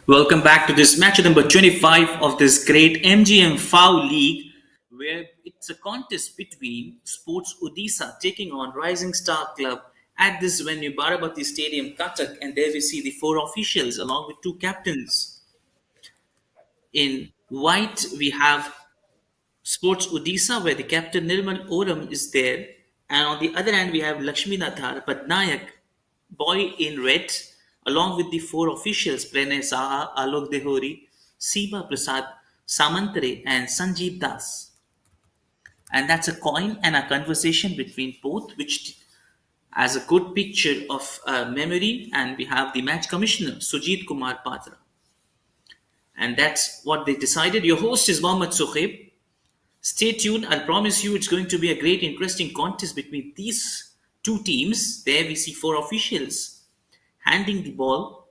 Welcome back to this match number 25 of this great MGM-FAO League, where it's a contest between Sports Odisha taking on Rising Star Club at this venue, Barabati Stadium, Cuttack, and there we see the four officials along with two captains. In white, we have Sports Odisha, where the captain Nirmal Oram is there, and on the other hand, we have Lakshmi Nathar Patnayak, boy in red, along with the four officials Pranay Saha, Alok Dehori, Siba Prasad, Samantare, and Sanjeev Das. And that's a coin and a conversation between both, which as a good picture of memory. And we have the match commissioner Sujit Kumar Patra, and that's what they decided. Your host is Mohammad Sohaib. Stay tuned. I'll promise you it's going to be a great, interesting contest between these two teams. There we see four officials handing the ball,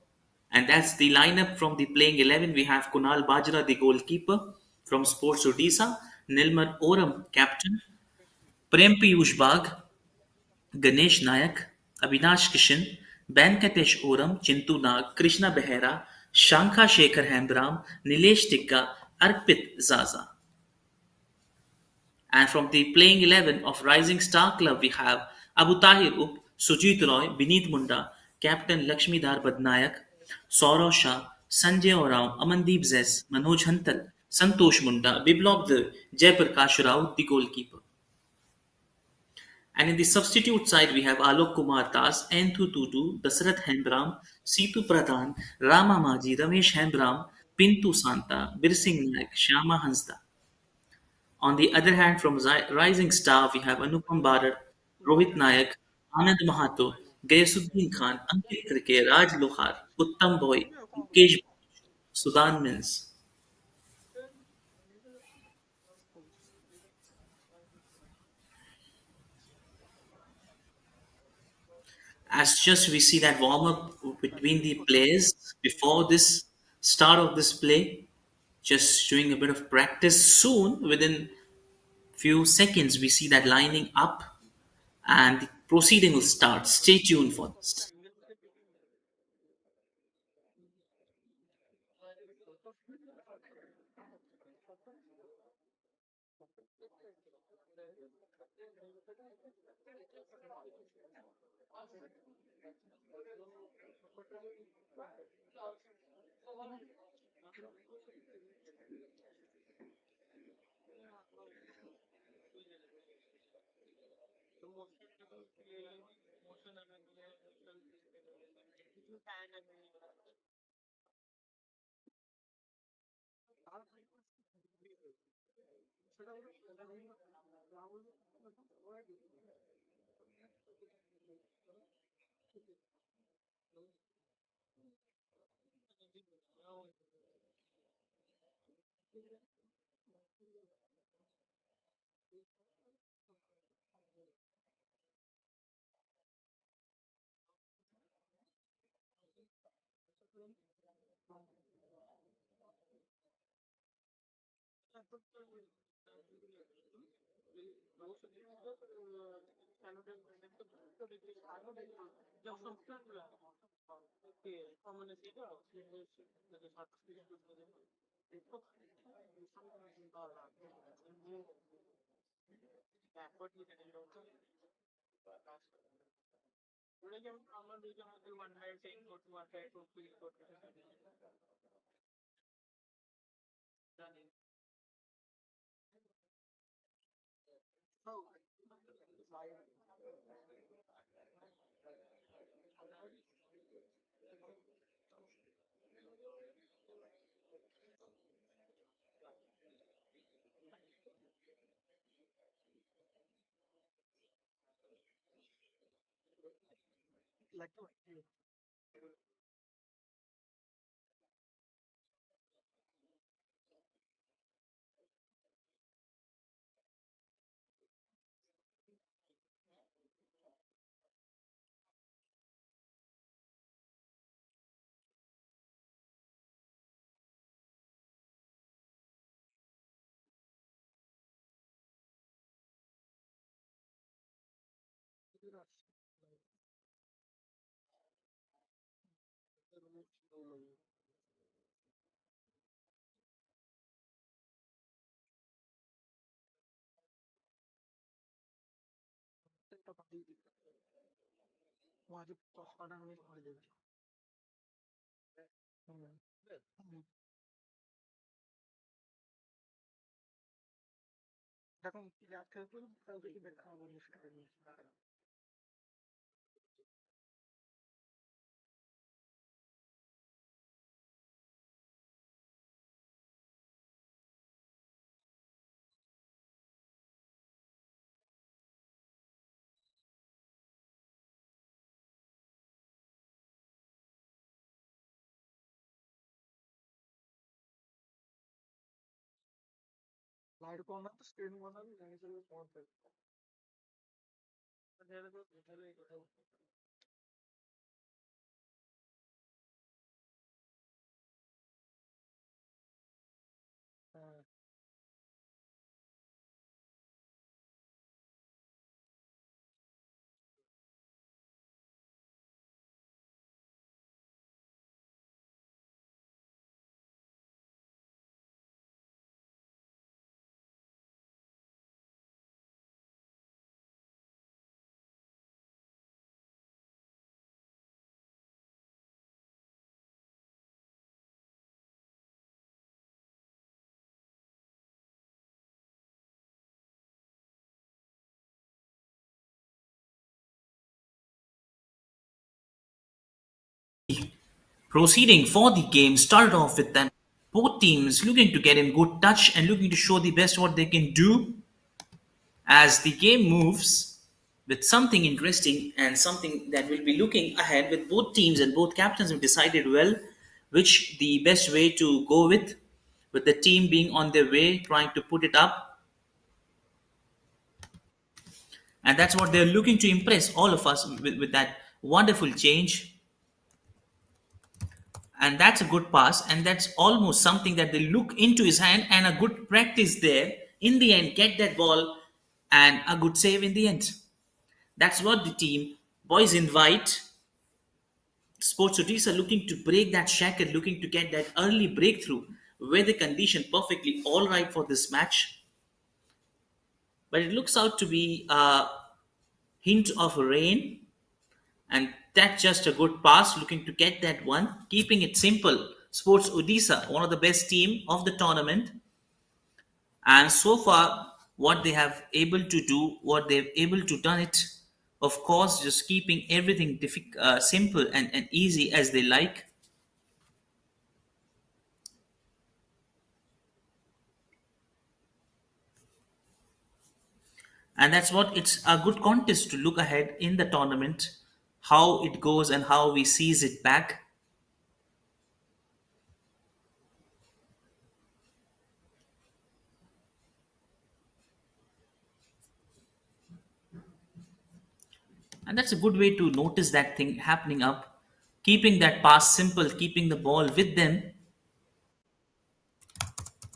and that's the lineup from the playing 11. We have Kunal Bajra, the goalkeeper from Sports Odisha, Nilmar Oram, captain, Prem Piyush Bagh, Ganesh Nayak, Avinash Kishan, Venkatesh Oram, Chintu Nag, Krishna Behera, Shankha Shekhar Hembram, Nilesh Tikka, Arpit Zaza. And from the playing 11 of Rising Star Club, we have Abu Tahir Up, Sujit Roy, Bineet Munda, Captain Lakshmi Dhar Badnayak, Saurav Shah, Sanjay Oraon, Amandeep Zes, Manoj Hantal, Santosh Munda, Biplab Dev, Jaiprakash Rao, the goalkeeper. And in the substitute side, we have Alok Kumar Das, Enthu Tutu, Dasrath Hembram, Situ Pradhan, Rama Maji, Ramesh Hembram, Pintu Santa, Birsing Naik, Shyama Hansda. On the other hand, from Rising Star, we have Anupam Barar, Rohit Nayak, Anand Mahato, Gayasuddin Khan, Ankit Trike, Raj Lohar, Uttam Boy, Mukesh, Sudan Mins. As just we see that warm up between the players before this start of this play, just doing a bit of practice. Soon, within few seconds, we see that lining up and the proceeding will start. Stay tuned for this. Proceeding for the game started off with them both teams looking to get in good touch and looking to show the best what they can do as the game moves with something interesting and something that will be looking ahead with both teams and both captains have decided well which the best way to go with the team being on their way trying to put it up, and that's what they're looking to impress all of us with that wonderful change. And that's a good pass and that's almost something that they look into his hand and a good practice there in the end get that ball and a good save in the end. That's what the team boys invite Sports Odisha looking to break that shackle, looking to get that early breakthrough where they condition perfectly all right for this match, but it looks out to be a hint of rain, and that's just a good pass looking to get that one, keeping it simple. Sports Odisha, one of the best team of the tournament, and so far what they have able to do, what they've able to done it, of course, just keeping everything simple and easy as they like. And that's what it's a good contest to look ahead in the tournament, how it goes and how we seize it back. And that's a good way to notice that thing happening up, keeping that pass simple, keeping the ball with them,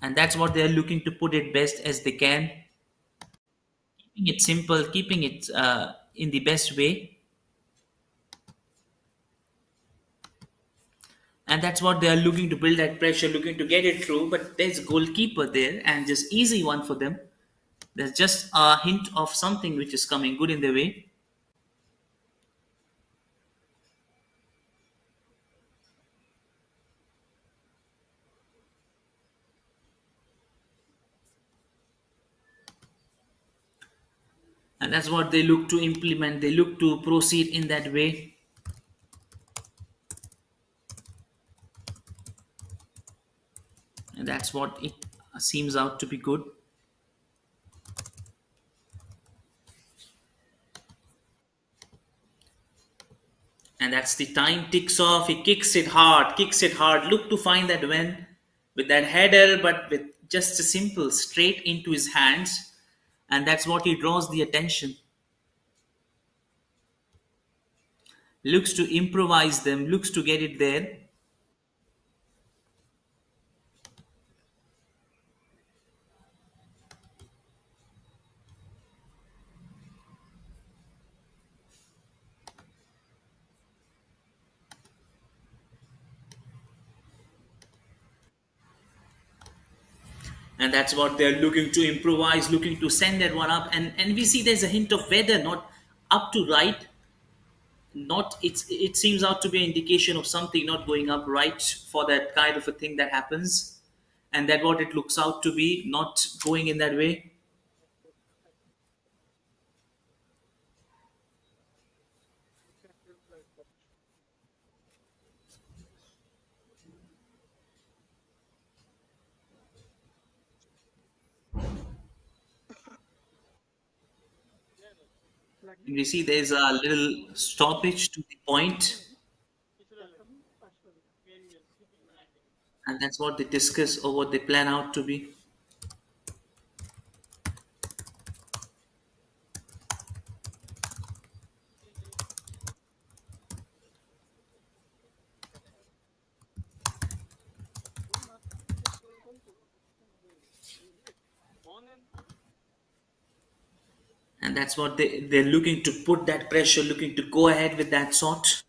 and that's what they're looking to put it best as they can, keeping it simple, keeping it in the best way. And that's what they are looking to build that pressure, looking to get it through. But there's goalkeeper there, and just easy one for them. There's just a hint of something which is coming good in their way, and that's what they look to implement. They look to proceed in that way, and that's what it seems out to be good. And that's the time ticks off. He kicks it hard, kicks it hard. Look to find that win with that header, but with just a simple straight into his hands, and that's what he draws the attention. Looks to improvise them, looks to get it there. and that's what they're looking to improvise, looking to send that one up, and we see there's a hint of weather not up to right, not it seems out to be an indication of something not going up right for that kind of a thing that happens, and that what it looks out to be not going in that way. We see there's a little stoppage to the point, and that's what they discuss or what they plan out to be. And that's what they're looking to put that pressure, looking to go ahead with that sort.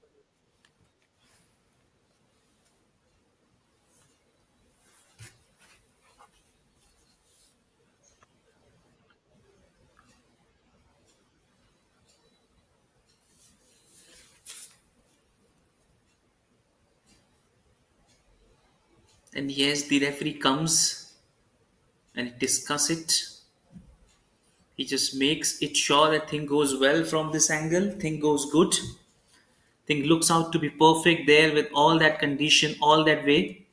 And yes, the referee comes and discuss it. He just makes it sure that thing goes well from this angle, thing goes good, thing looks out to be perfect there with all that condition, all that way.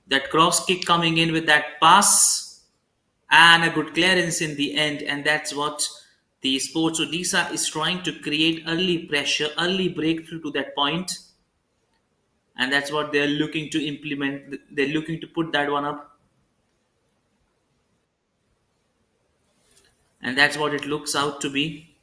That cross kick coming in with that pass and a good clearance in the end, and that's what the Sports Odisha is trying to create early pressure, early breakthrough to that point, and that's what they're looking to implement. They're looking to put that one up, and that's what it looks out to be.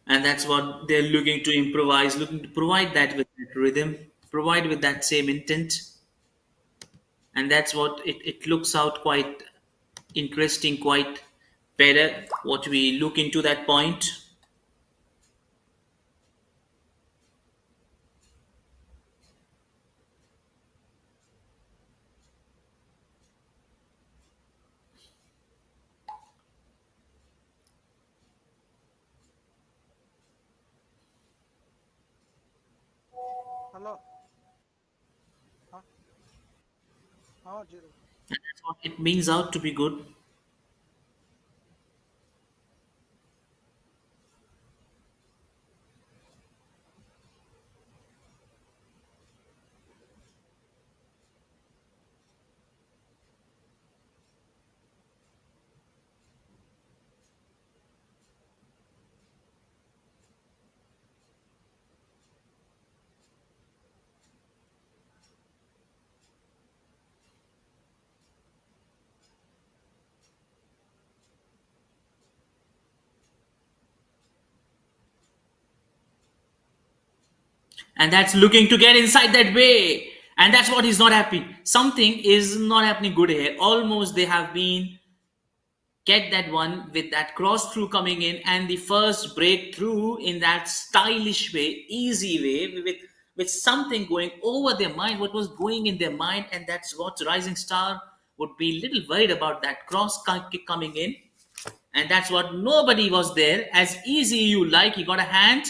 And that's what they're looking to improvise, looking to provide that with that rhythm, provide with that same intent, and that's what it looks out quite interesting, quite better. What we look into that point, Hello. हाँ हाँ जरूर. and that's what it means out to be good. And that's looking to get inside that way, and that's what is not happy. Something is not happening good here. Almost they have been get that one with that cross through coming in, and the first breakthrough in that stylish way, easy way, with something going over their mind, what was going in their mind, and that's what Rising Star would be little worried about, that kick coming in, and that's what nobody was there. As easy you like, he got a hand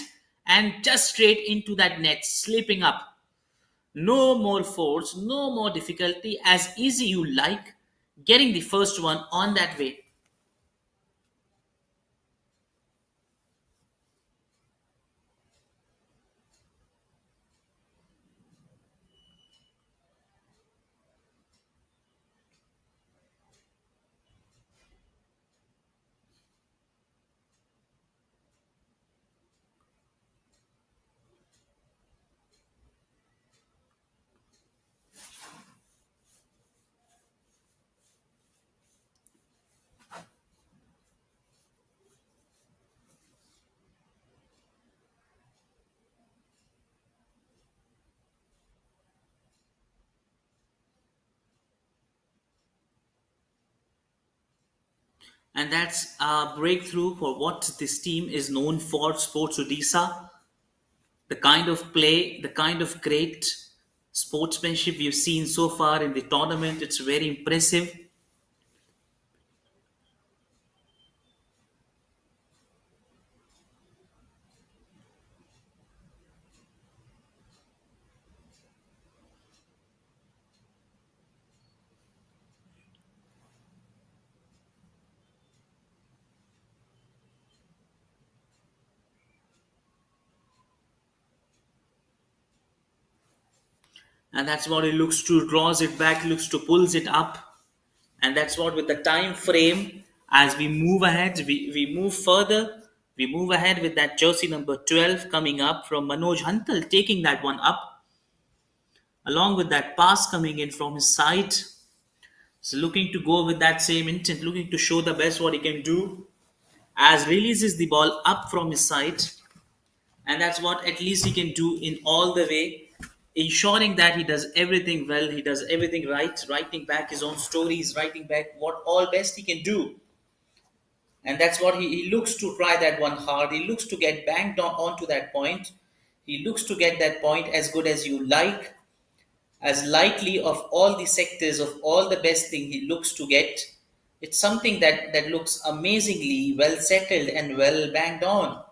and just straight into that net, slipping up. No more force, no more difficulty. As easy you like, getting the first one on that way. And that's a breakthrough for what this team is known for, Sports Odisha. The kind of play, the kind of great sportsmanship we've seen so far in the tournament, it's very impressive. And that's what it looks to, draws it back, looks to pulls it up. And that's what with the time frame, as we move ahead, we move further, we move ahead with that jersey number 12 coming up from Manoj Hantal, taking that one up, along with that pass coming in from his side. So looking to go with that same intent, looking to show the best what he can do, as releases the ball up from his side. And that's what at least he can do in all the way, ensuring that he does everything well, he does everything right, writing back his own stories, writing back what all best he can do. And that's what he looks to try that one hard. He looks to get banged onto that point. He looks to get that point as good as you like, as likely of all the sectors of all the best thing he looks to get. It's something that looks amazingly well settled and well banged on.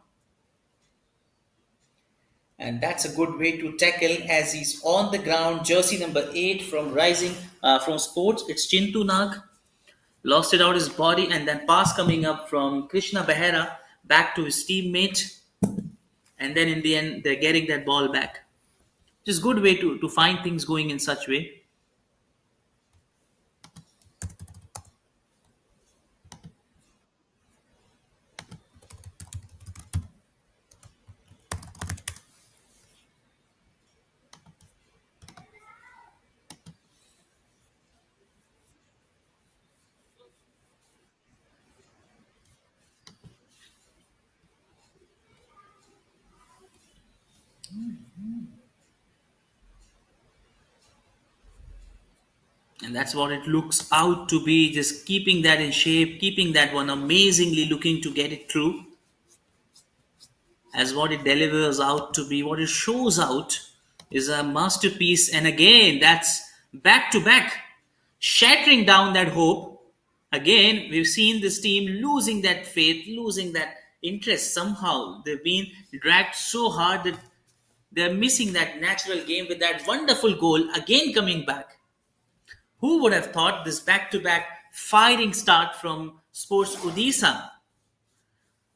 And that's a good way to tackle as he's on the ground. Jersey number 8 from Rising, from Sports. It's Chintu Nag. Lost it out his body, and then pass coming up from Krishna Behera back to his teammate. And then in the end, they're getting that ball back. Just good way to find things going in such way. And that's what it looks out to be. Just keeping that in shape, keeping that one amazingly, looking to get it through. As what it delivers out to be, what it shows out is a masterpiece. And again, that's back to back, shattering down that hope. Again, we've seen this team losing that faith, losing that interest somehow. They've been dragged so hard that they're missing that natural game with that wonderful goal again coming back. Who would have thought this back to back firing start from Sports Odisha?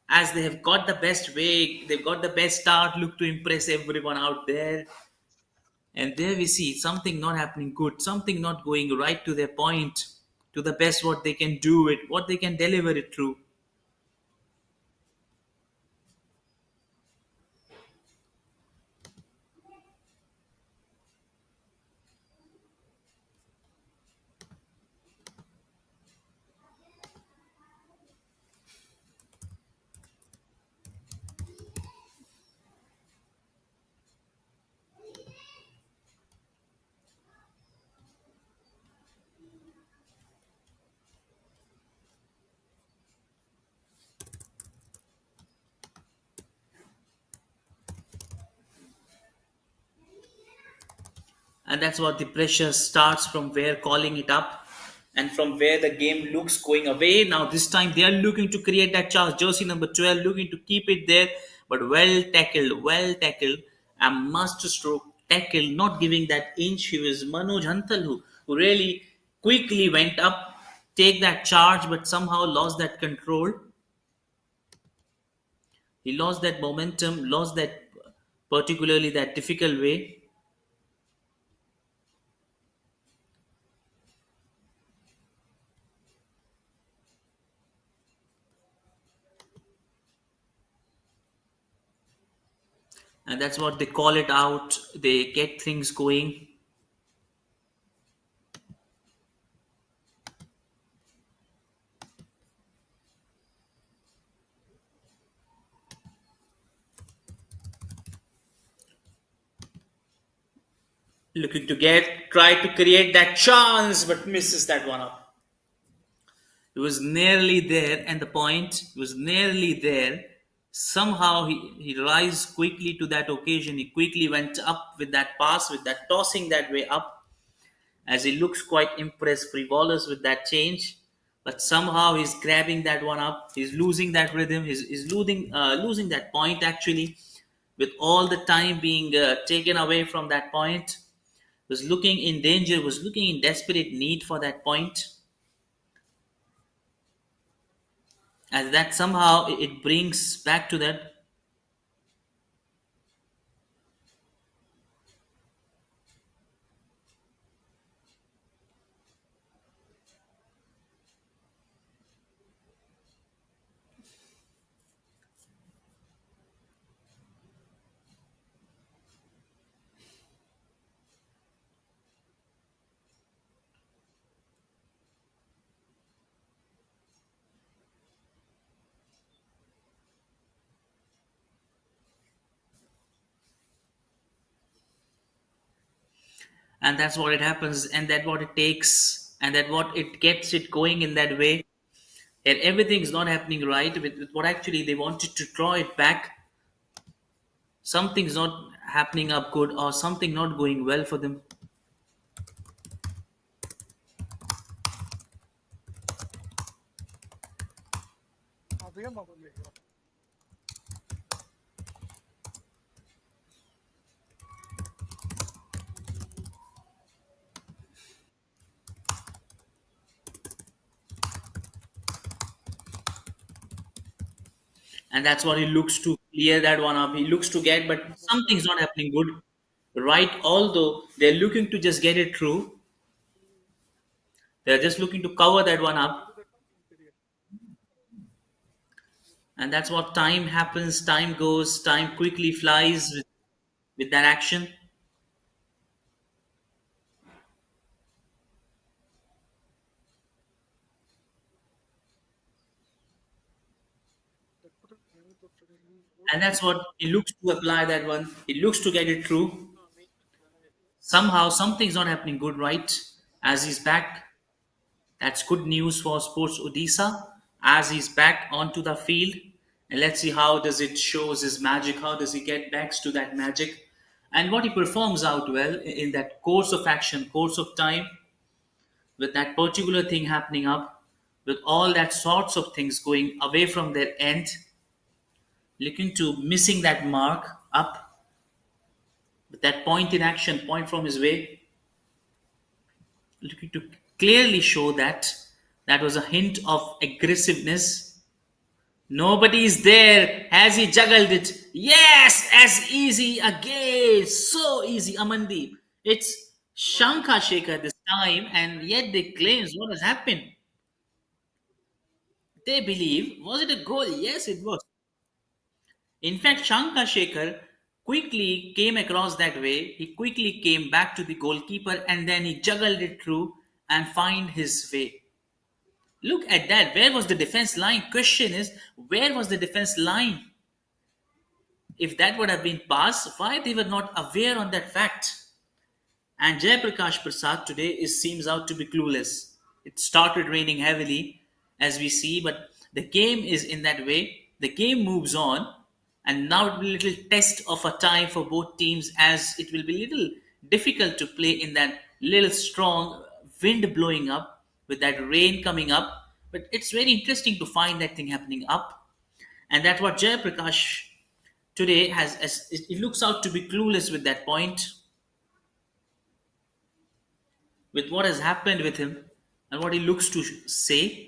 As they have got the best way, they've got the best start, look to impress everyone out there. And there we see something not happening good, something not going right to their point, to the best what they can do it, what they can deliver it through. And that's what the pressure starts from, where calling it up and from where the game looks going away. Now this time they are looking to create that chance. Jersey number 12 looking to keep it there, but well tackled, a master stroke tackle, not giving that inch. He was Manoj Hantal who really quickly went up, take that charge, but somehow lost that control. He lost that momentum, lost that, particularly that difficult way. And that's what they call it out. They get things going. Looking to get, try to create that chance, but misses that one up. He was nearly there, and the point was nearly there. Somehow he rise quickly to that occasion. He quickly went up with that pass, with that tossing that way up, as he looks quite impressed, frivolous with that change. But somehow he's grabbing that one up. He's losing that rhythm. He's losing that point actually, with all the time being taken away from that point. Was looking in danger. Was looking in desperate need for that point. As that somehow it brings back to that. And that's what it happens, and that what it takes, and that what it gets it going in that way. And everything's not happening right with what actually they wanted to draw it back. Something's not happening up good, or something not going well for them. अभी हम बोलेगा And that's what he looks to clear that one up. He looks to get, but something's not happening good, right? Although they're looking to just get it through, they're just looking to cover that one up. And that's what time happens. Time goes, time quickly flies with that action. And that's what he looks to apply that one. He looks to get it through. Somehow something's not happening good, right? As he's back, that's good news for Sports Odisha, as he's back onto the field. And let's see how does it shows his magic. How does he get back to that magic? And what he performs out well in that course of action, course of time, with that particular thing happening up, with all that sorts of things going away from their end, looking to missing that mark up, with that point in action, point from his way, looking to clearly show that that was a hint of aggressiveness. Nobody is there. Has he juggled it? Yes, as easy again. So easy, Amandeep. It's Shankar Shekhar this time, and yet they claims what has happened. They believe, was it a goal? Yes, it was. In fact, Shankar Shekhar quickly came across that way. He quickly came back to the goalkeeper, and then he juggled it through and find his way. Look at that. Where was the defense line? Question is, where was the defense line? If that would have been passed, why they were not aware on that fact? And Jayaprakash Prasad today seems out to be clueless. It started raining heavily, as we see, but the game is in that way. The game moves on, and now it will be a little test of a time for both teams, as it will be a little difficult to play in that little strong wind blowing up with that rain coming up. But it's very interesting to find that thing happening up, and that's what Jayaprakash today has. As it looks out to be clueless with that point, with what has happened with him and what he looks to say.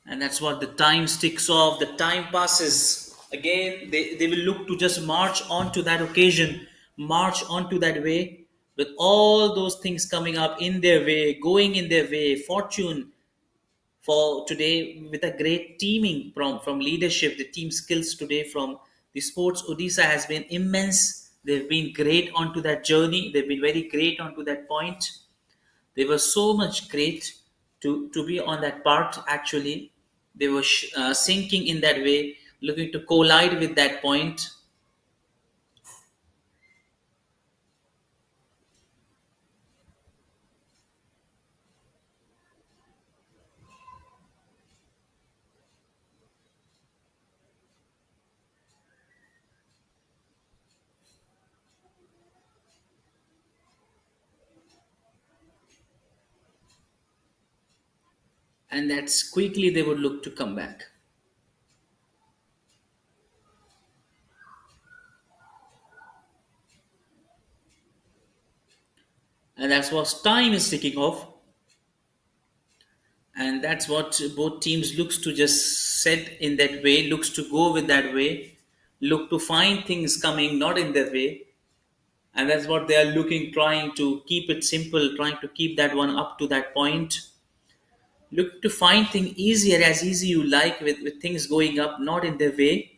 And that's what the time sticks off, the time passes. Again, they will look to just march on to that occasion, march on to that way, with all those things coming up in their way, going in their way, fortune for today, with a great teaming from leadership. The team skills today from the Sports Odisha has been immense. They've been great onto that journey. They've been very great onto that point. They were so much great to be on that part actually. They were sinking in that way, looking to collide with that point. And that's quickly they would look to come back. And that's what time is ticking off. And that's what both teams looks to just set in that way, looks to go with that way, look to find things coming not in that way. And that's what they are looking, trying to keep it simple, trying to keep that one up to that point. Look to find things easier, as easy you like, with things going up not in their way.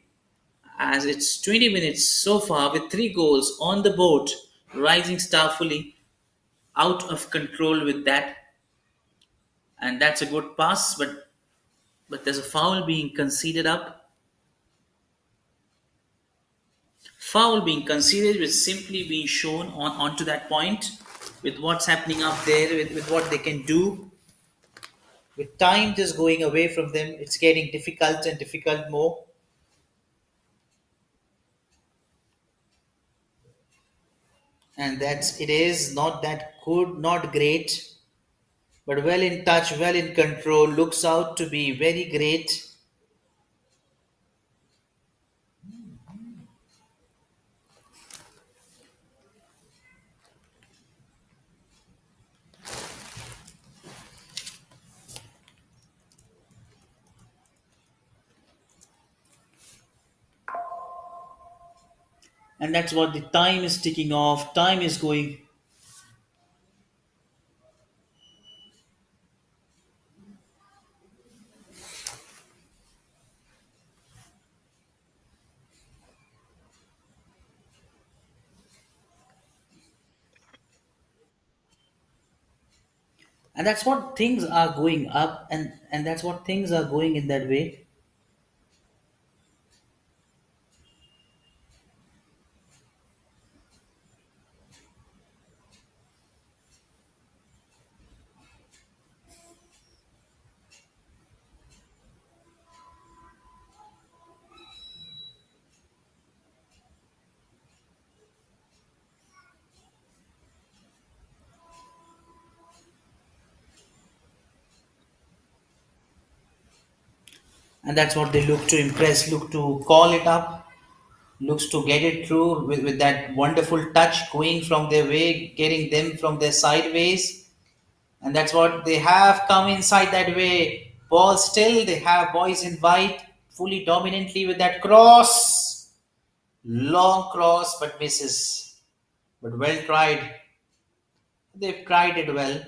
As it's 20 minutes so far with 3 goals on the board, Rising Star fully out of control with that. And that's a good pass, but there's a foul being conceded up. Foul being conceded with simply being shown onto that point with what's happening up there, with what they can do. With time just going away from them, it's getting difficult and difficult more. And that's it is not that good, not great, but well in touch, well in control, looks out to be very great. And that's what the time is ticking off, time is going. And that's what things are going up, and that's what things are going in that way. And that's what they look to impress, look to call it up, looks to get it through with that wonderful touch going from their way, getting them from their sideways. And that's what they have come inside that way. Ball still, they have boys in white, fully dominantly with that cross. Long cross, but misses. But well tried. They've tried it well.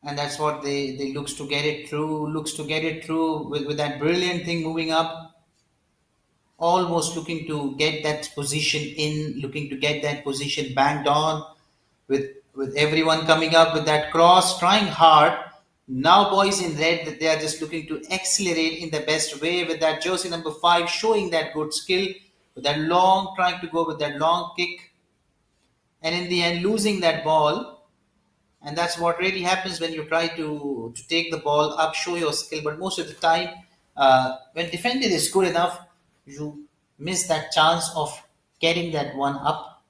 And that's what they looks to get it through, looks to get it through with that brilliant thing moving up, almost looking to get that position in, looking to get that position banged on with everyone coming up with that cross, trying hard. Now boys in red that they are just looking to accelerate in the best way with that jersey number 5 showing that good skill with that long trying to go with that long kick, and in the end losing that ball. And that's what really happens when you try to take the ball up, show your skill, but most of the time when defended is good enough, you miss that chance of getting that one up.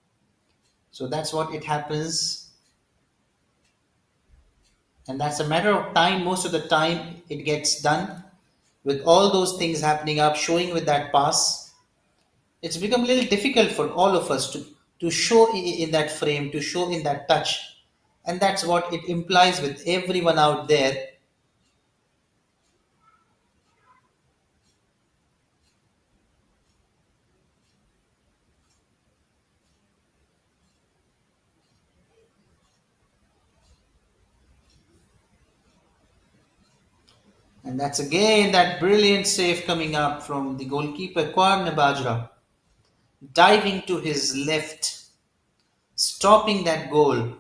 So that's what it happens, and that's a matter of time. Most of the time it gets done with all those things happening up, showing with that pass. It's become a little difficult for all of us to show in that frame, to show in that touch, and that's what it implies with everyone out there. And that's again that brilliant save coming up from the goalkeeper Kwan Bajra, diving to his left, stopping that goal.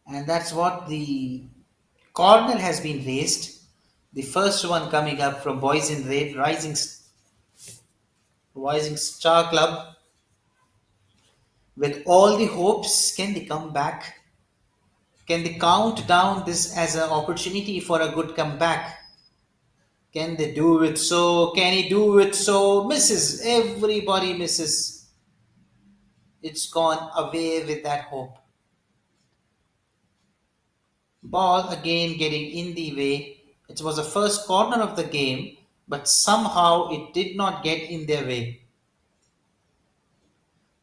And that's what the corner has been raised. The first one coming up from Boys in Red, Rising Star Club. With all the hopes, can they come back? Can they count down this as an opportunity for a good comeback? Can they do it so? Can he do it so? Misses. Everybody misses. It's gone away with that hope. Ball again getting in the way. It was the first corner of the game, but somehow it did not get in their way.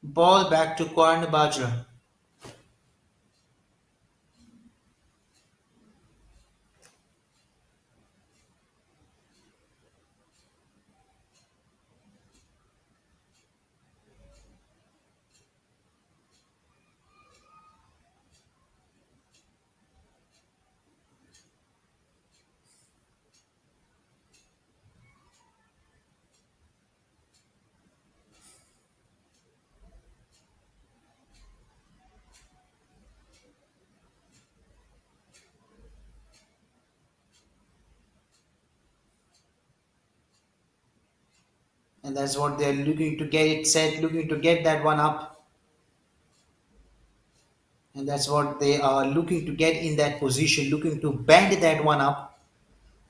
Ball back to Kwan Bajra. And that's what they're looking to get it set, looking to get that one up. And that's what they are looking to get in that position, looking to bend that one up.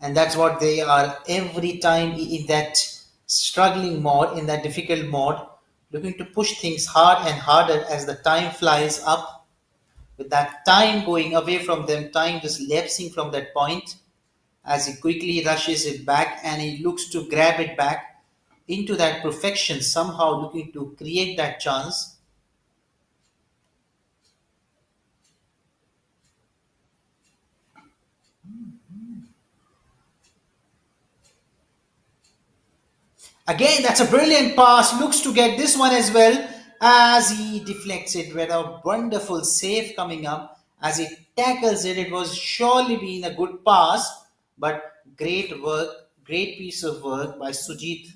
And that's what they are every time in that struggling mode, in that difficult mode, looking to push things hard and harder as the time flies up. With that time going away from them, time just lapsing from that point as he quickly rushes it back and he looks to grab it back into that perfection, somehow looking to create that chance. Again, that's a brilliant pass. Looks to get this one as well as he deflects it with a wonderful save coming up. As he tackles it, it was surely been a good pass, but great work, great piece of work by Sujit.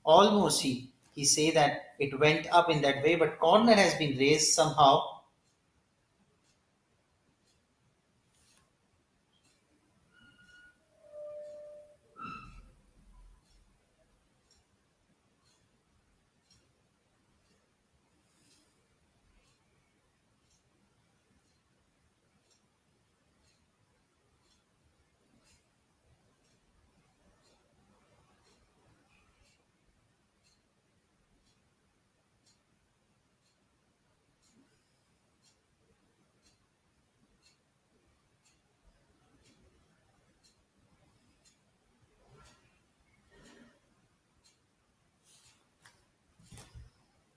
Almost he say that it went up in that way, but corner has been raised somehow.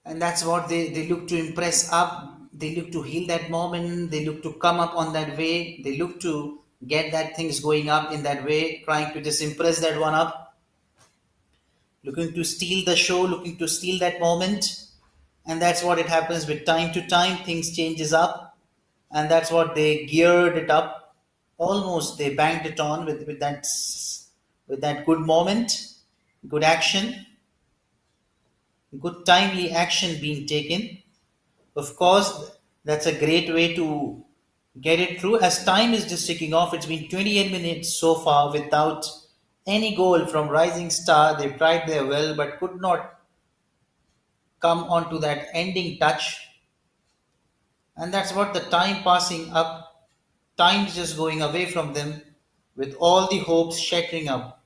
And that's what they look to impress up. They look to heal that moment. They look to come up on that way. They look to get that things going up in that way, trying to just impress that one up, looking to steal the show, looking to steal that moment. And that's what it happens with time to time. Things changes up, and that's what they geared it up. Almost they banged it on with that good moment, good action, good timely action being taken. Of course, that's a great way to get it through. As time is just ticking off, it's been 28 minutes so far without any goal from Rising Star. They tried their well but could not come onto that ending touch. And that's what the time passing up, time's just going away from them with all the hopes shattering up.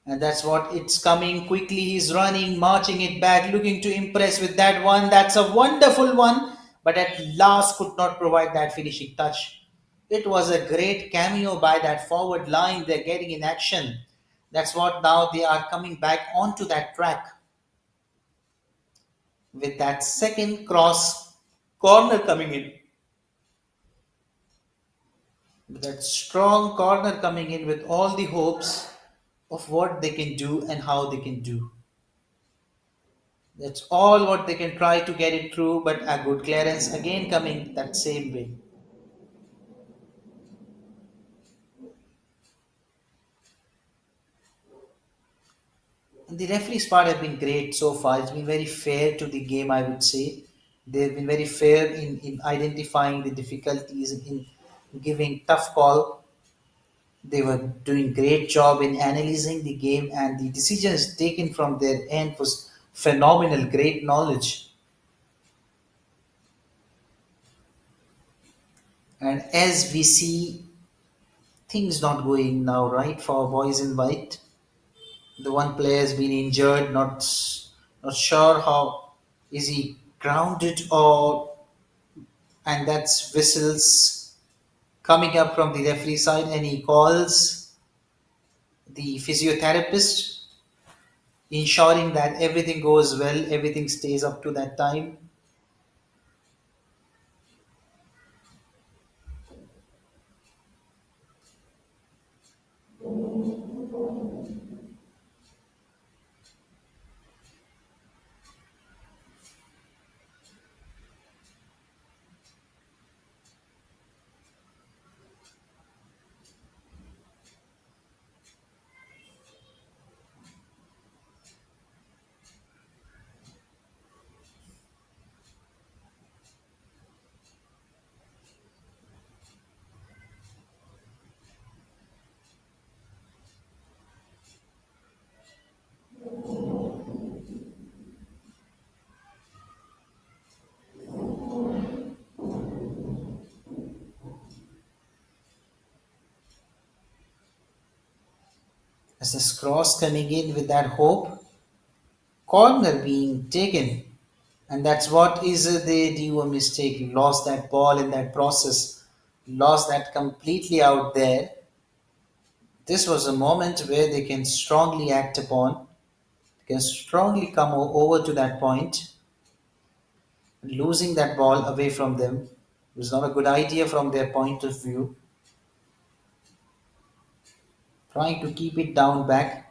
And that's what it's coming quickly. He's running, marching it back, looking to impress with that one. That's a wonderful one, but at last could not provide that finishing touch. It was a great cameo by that forward line they're getting in action. That's what now they are coming back onto that track with that second cross corner coming in. That strong corner coming in with all the hopes of what they can do and how they can do. That's all what they can try to get it through, but a good clearance again coming that same way. And the referees part have been great so far. It's been very fair to the game, I would say. They've been very fair in identifying the difficulties, in giving tough call. They were doing great job in analyzing the game, and the decisions taken from their end was phenomenal, great knowledge. And as we see things not going now right for boys in white, the one player has been injured, not sure how is he grounded or, and that's whistles coming up from the referee side, and he calls the physiotherapist, ensuring that everything goes well, everything stays up to that time. As this cross coming in with that hope, corner being taken, and that's what is they do a mistake, lost that ball in that process, lost that completely out there. This was a moment where they can strongly act upon, can strongly come over to that point. Losing that ball away from them was not a good idea from their point of view. Trying to keep it down back.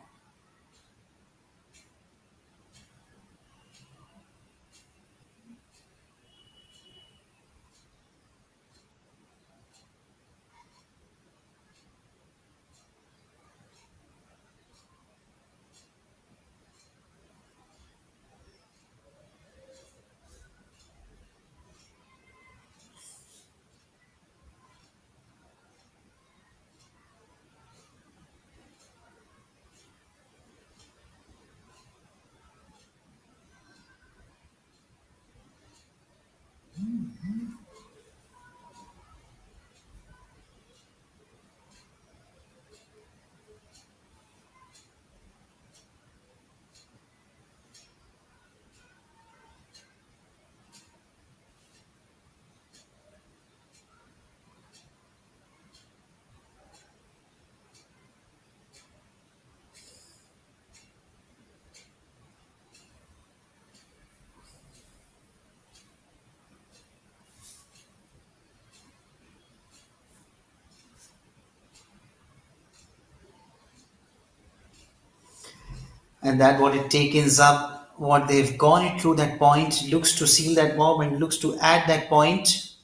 And that what it takes up, what they've gone it through that point, looks to seal that moment, looks to add that point,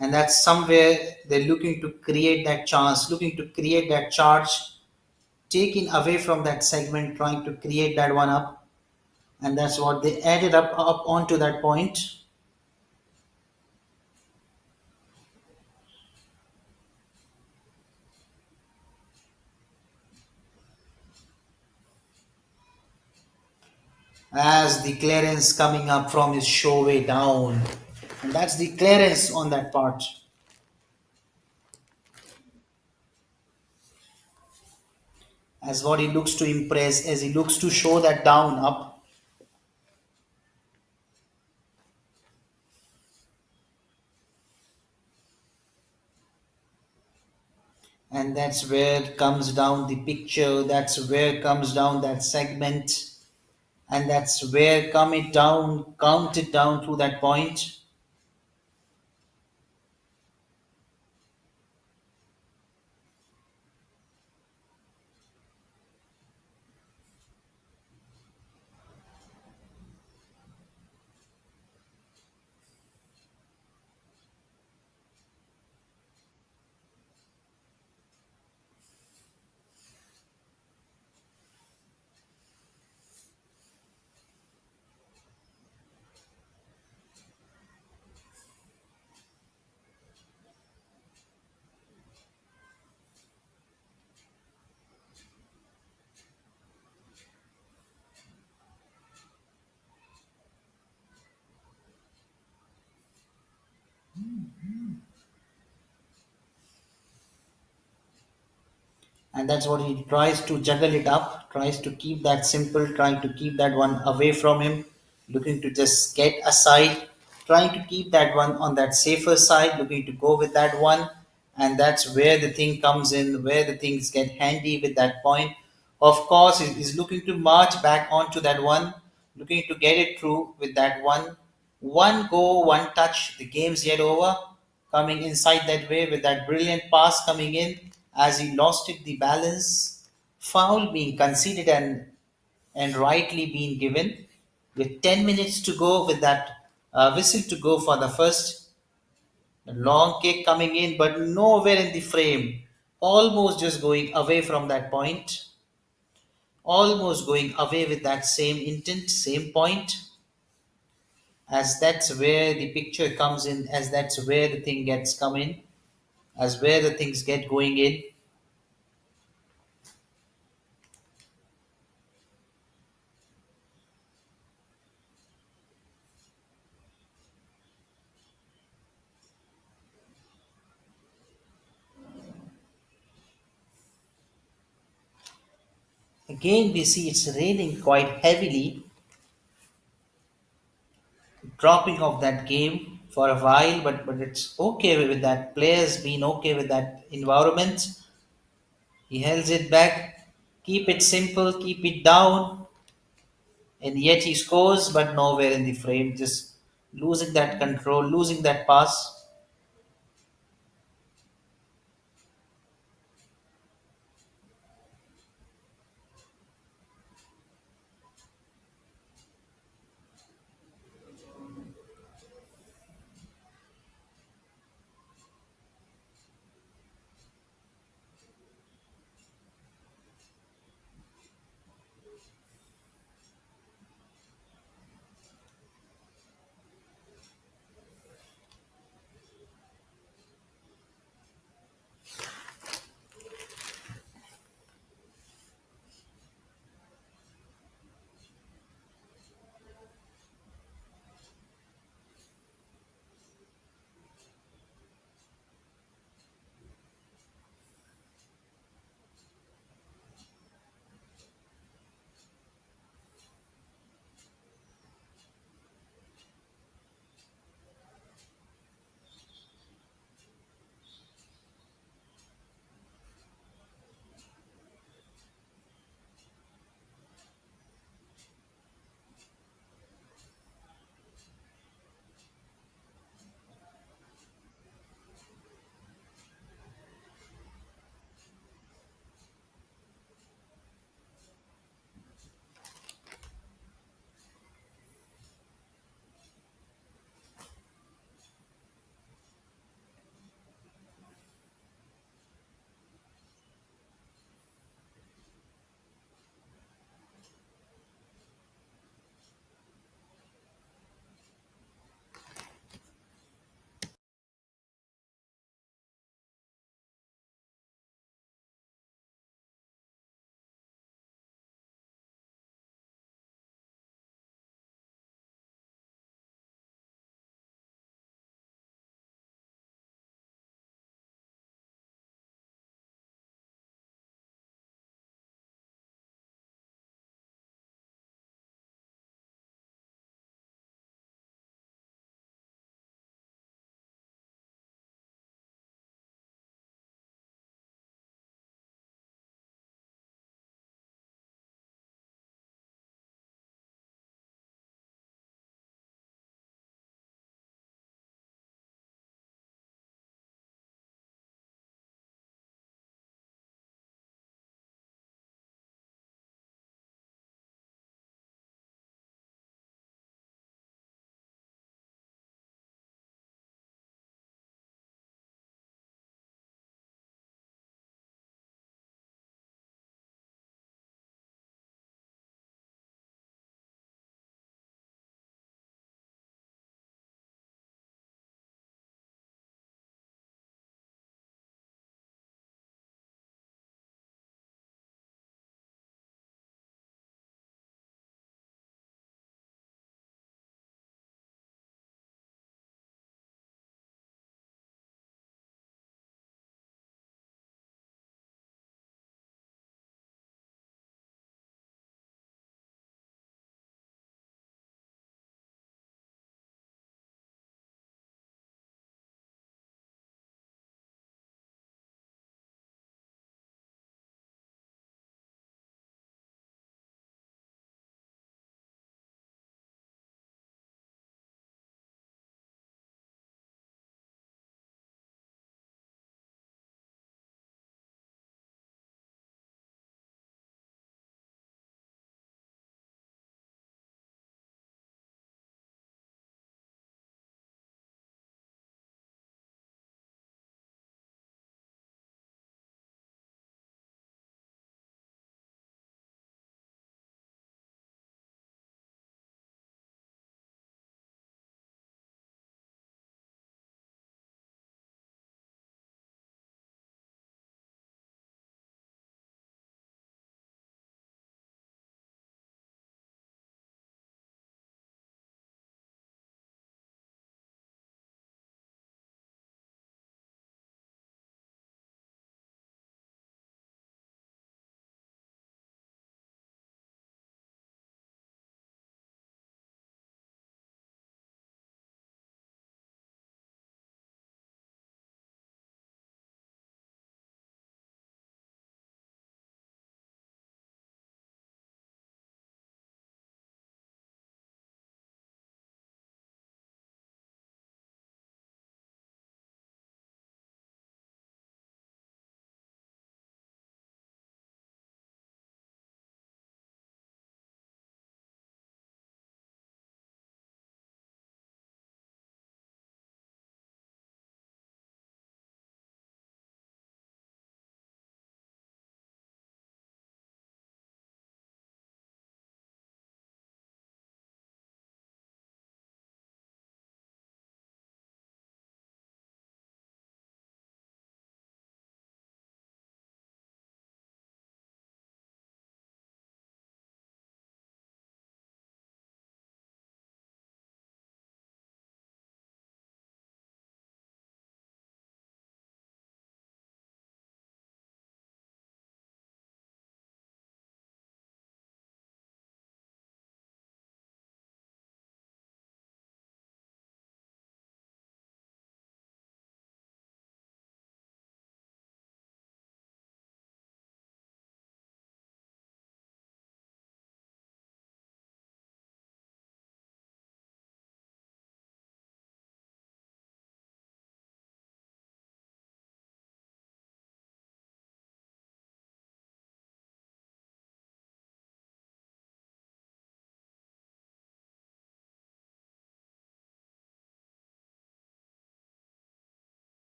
and that's somewhere they're looking to create that chance, looking to create that charge, taking away from that segment, trying to create that one up, and that's what they added up onto that point. As the clearance coming up from his show way down, and that's the clearance on that part. As what he looks to impress, as he looks to show that down up, and that's where comes down the picture, that's where comes down that segment, and that's where come it down, count it down through that point. and that's what he tries to juggle it up, tries to keep that simple, trying to keep that one away from him, looking to just get aside, trying to keep that one on that safer side, looking to go with that one. And that's where the thing comes in, where the things get handy with that point. Of course, he's looking to march back onto that one, looking to get it through with that one. One go, one touch, the game's yet over. Coming inside that way with that brilliant pass coming in as he lost it, the balance. Foul being conceded and rightly being given. With 10 minutes to go, with that whistle to go for the first. The long kick coming in, but nowhere in the frame. Almost just going away from that point. Almost going away with that same intent, same point. As that's where the picture comes in, as that's where the thing gets come in, as where the things get going in. Again, we see it's raining quite heavily, dropping off that game for a while, but it's okay with that. Players being okay with that environment. He holds it back, keep it simple, keep it down, and yet he scores, but nowhere in the frame, just losing that control, losing that pass.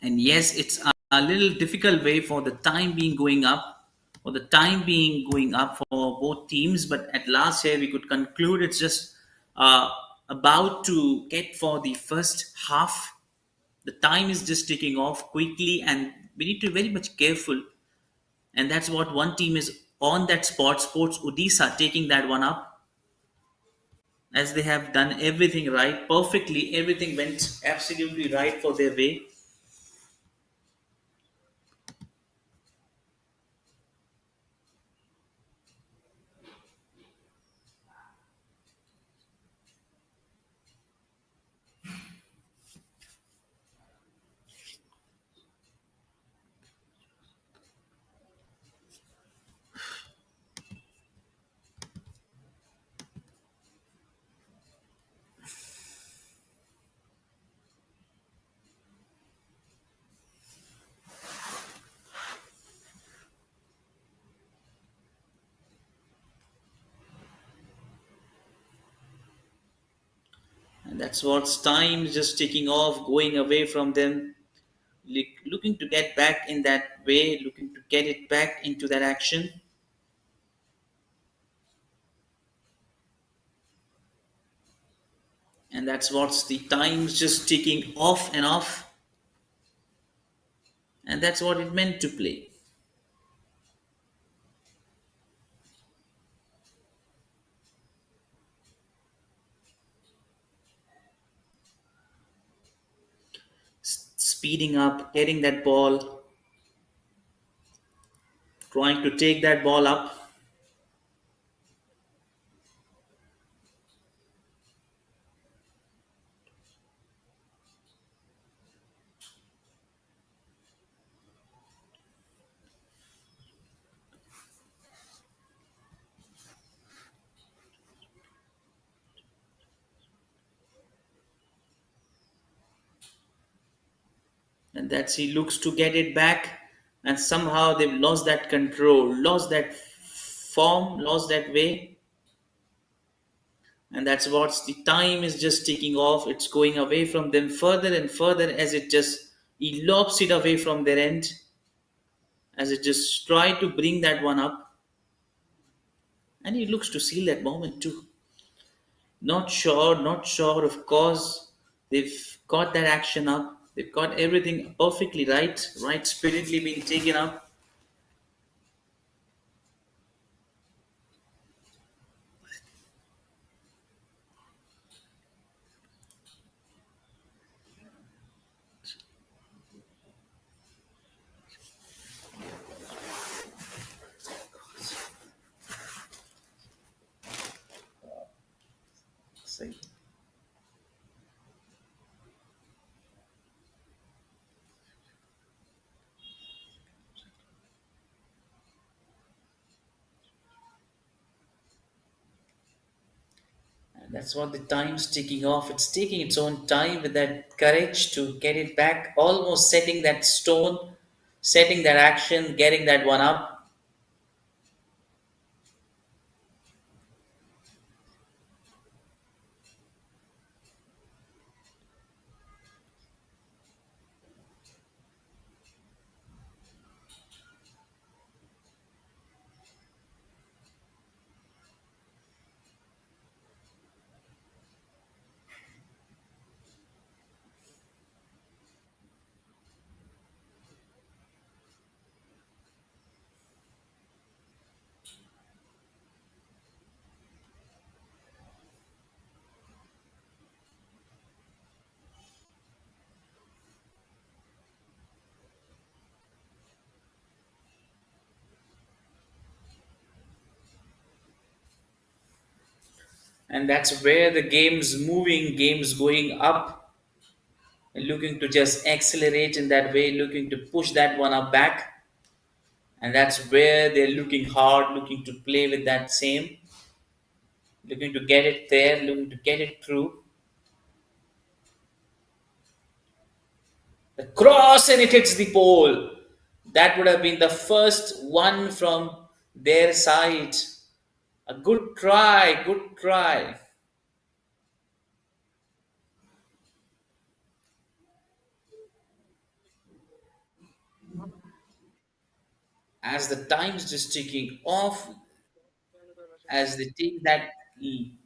And yes, it's a little difficult way for the time being going up, for the time being going up for both teams. But at last here, we could conclude it's just uh, about to get for the first half. The time is just ticking off quickly, and we need to be very much careful. And that's what one team is on that spot, Sports Odisha, taking that one up, as they have done everything right perfectly. Everything went absolutely right for their way. And that's what's time is just ticking off, going away from them, looking to get back in that way, looking to get it back into that action. And that's what's the time's just ticking off and off. And that's what it meant to play. Speeding up, getting that ball, trying to take that ball up. And that's he looks to get it back. And somehow they've lost that control, lost that form, lost that way. And that's what's the time is just ticking off. It's going away from them further and further as it just elopes it away from their end, as it just try to bring that one up. And he looks to seal that moment too. Not sure, not sure. Of course, they've got that action up. They've got everything perfectly right, right spiritly being taken up. See. And that's what the time's ticking off. It's taking its own time with that courage to get it back, almost setting that stone, setting that action, getting that one up. And that's where the game's moving, game's going up, and looking to just accelerate in that way, looking to push that one up back. And that's where they're looking hard, looking to play with that same, looking to get it there, looking to get it through. The cross and it hits the pole. That would have been the first one from their side. A good try, good try. As the time's just ticking off, as they take that lead.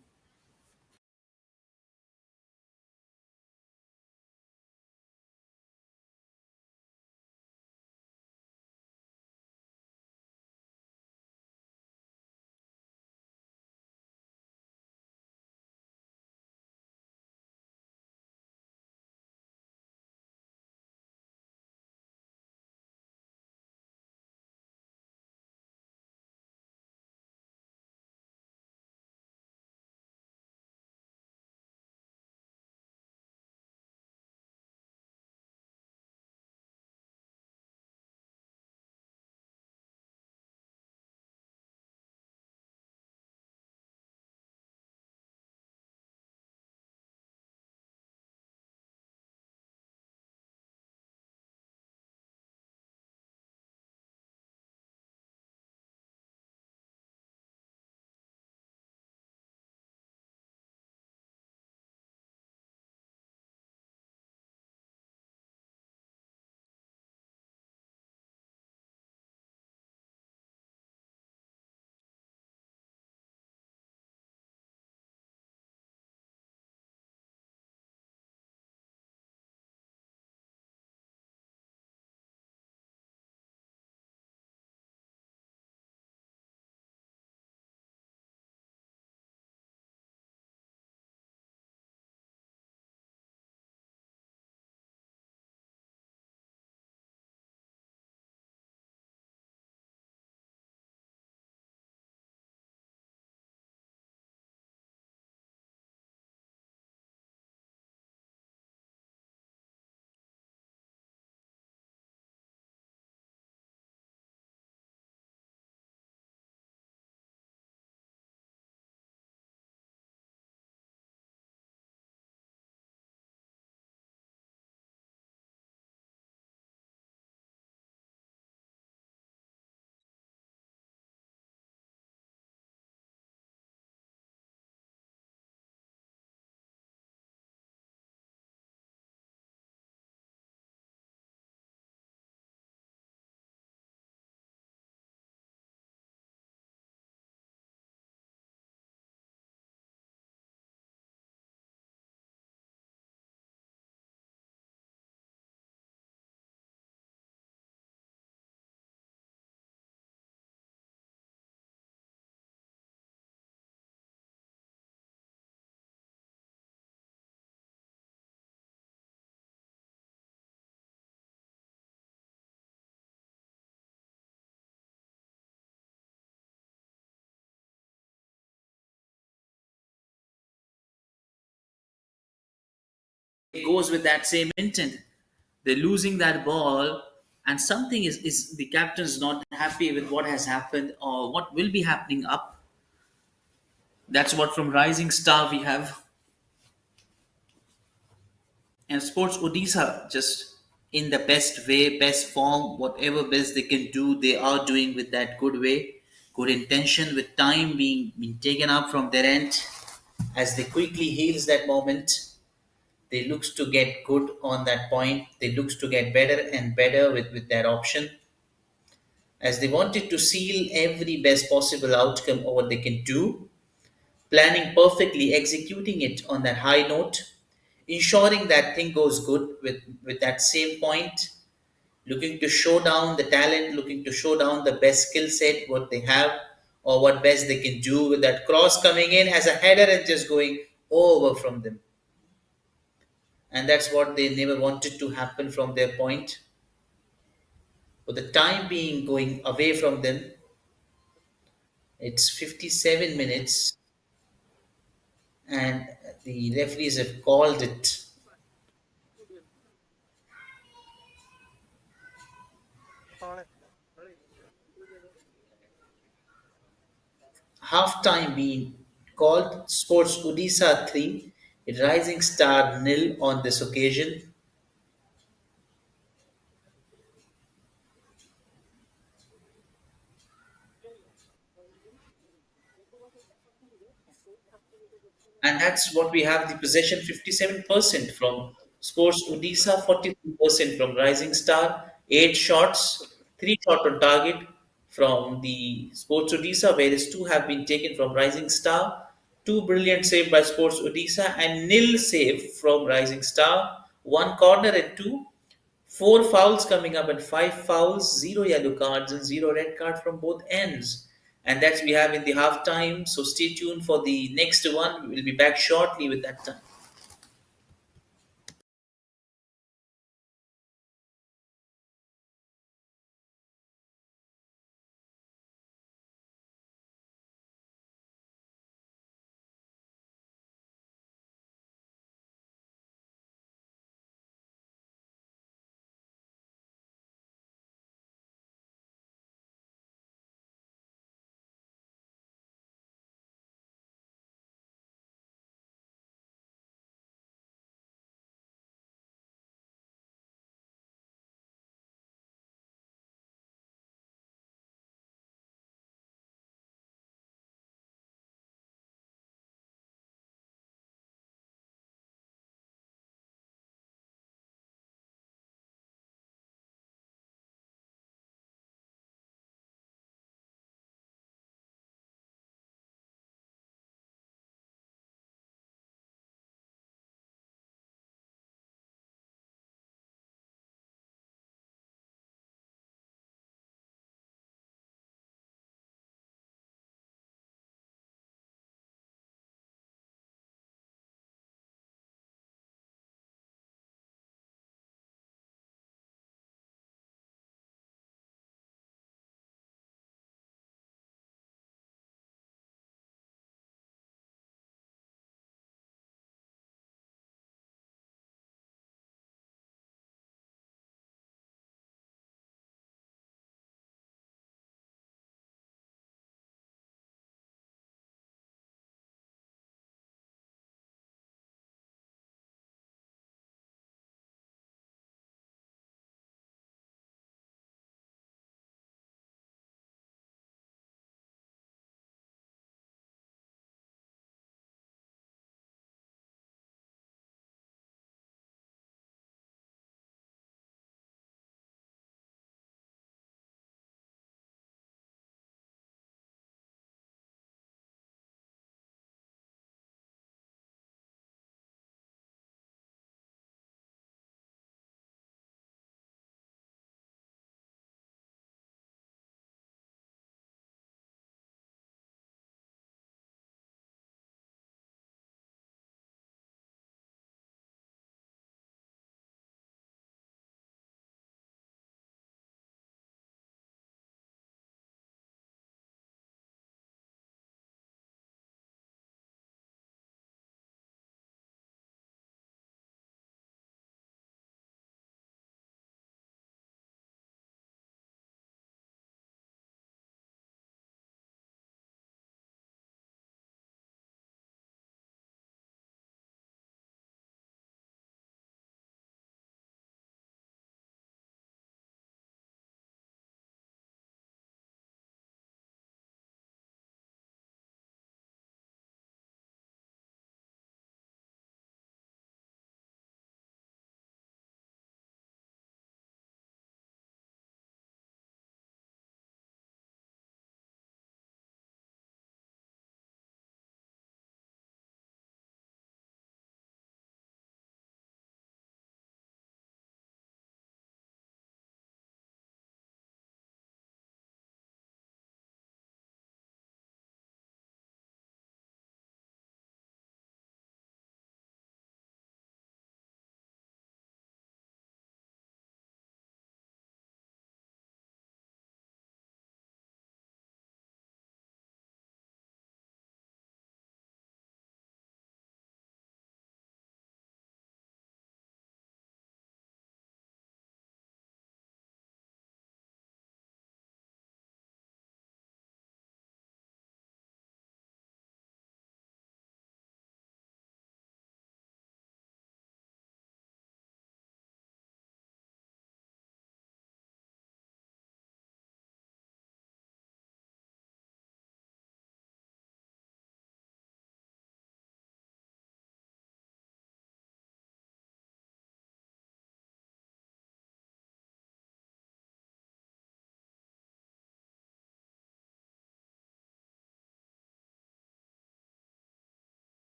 It goes with that same intent. They're losing that ball, and something is the captain's not happy with what has happened or what will be happening up. That's what from Rising Star we have. And Sports Odisha just in the best way, best form, whatever best they can do, they are doing with that good way, good intention, with time being taken up from their end as they quickly heals that moment. They looks to get good on that point. They looks to get better and better with that option as they wanted to seal every best possible outcome of what they can do, planning perfectly, executing it on that high note, ensuring that thing goes good with that same point, looking to show down the talent, looking to show down the best skill set, what they have, or what best they can do with that cross coming in as a header and just going over from them. And that's what they never wanted to happen from their point. But the time being going away from them, it's 57 minutes, and the referees have called it Alright. half-time being called Sports Odisha 3, Rising Star nil on this occasion. And that's what we have the possession 57% from Sports Odisha 43% from Rising Star, 8 shots, 3 shot on target from the Sports Odisha, whereas 2 have been taken from Rising Star. 2 brilliant save by Sports Odisha and nil save from Rising Star. 1 corner and 2. 4 fouls coming up and 5 fouls, 0 yellow cards and 0 red card from both ends. And that's we have in the half time. So stay tuned for the next one. We'll be back shortly with that time.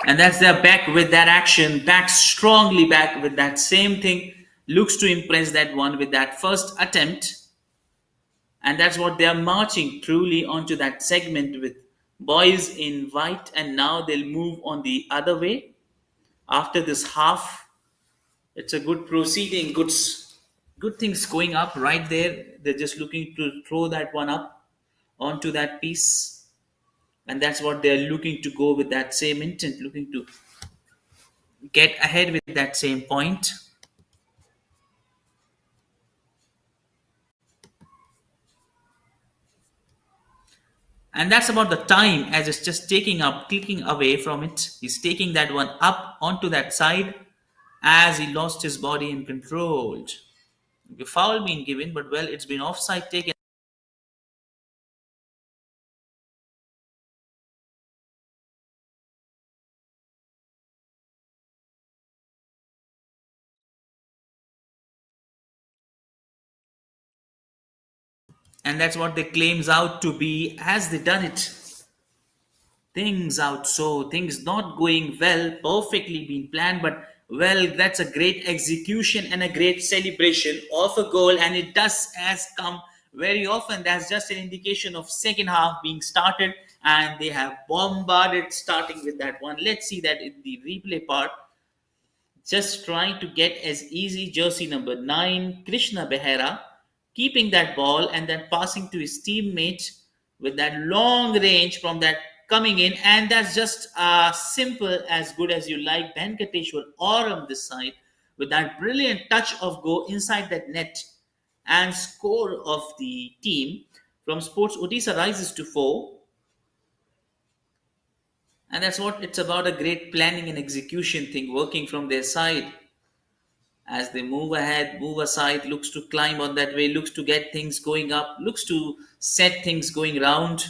And that's they're back with that action, back strongly back with that same thing. Looks to impress that one with that first attempt. And that's what they are marching truly onto that segment with boys in white. And now they'll move on the other way after this half. It's a good proceeding, good things going up right there. They're just looking to throw that one up onto that piece. And that's what they're looking to go with that same intent, looking to get ahead with that same point. And that's about the time as it's just taking up, clicking away from it. He's taking that one up onto that side as he lost his body and controlled. The foul being given, but well, it's been offside taken. And that's what they claims out to be as they done it. Things out so things not going well, perfectly being planned, but well, that's a great execution and a great celebration of a goal, and it does has come very often. That's just an indication of second half being started, and they have bombarded starting with that one. Let's see that in the replay part, just trying to get as easy. Jersey number 9, Krishna Behera, keeping that ball and then passing to his teammate with that long range from that coming in. And that's just simple as good as you like. Venkateshwar Aurum this side with that brilliant touch of go inside that net and score of the team from Sports Odisha rises to 4. And that's what it's about, a great planning and execution thing working from their side as they move ahead, move aside, looks to climb on that way, looks to get things going up, looks to set things going round.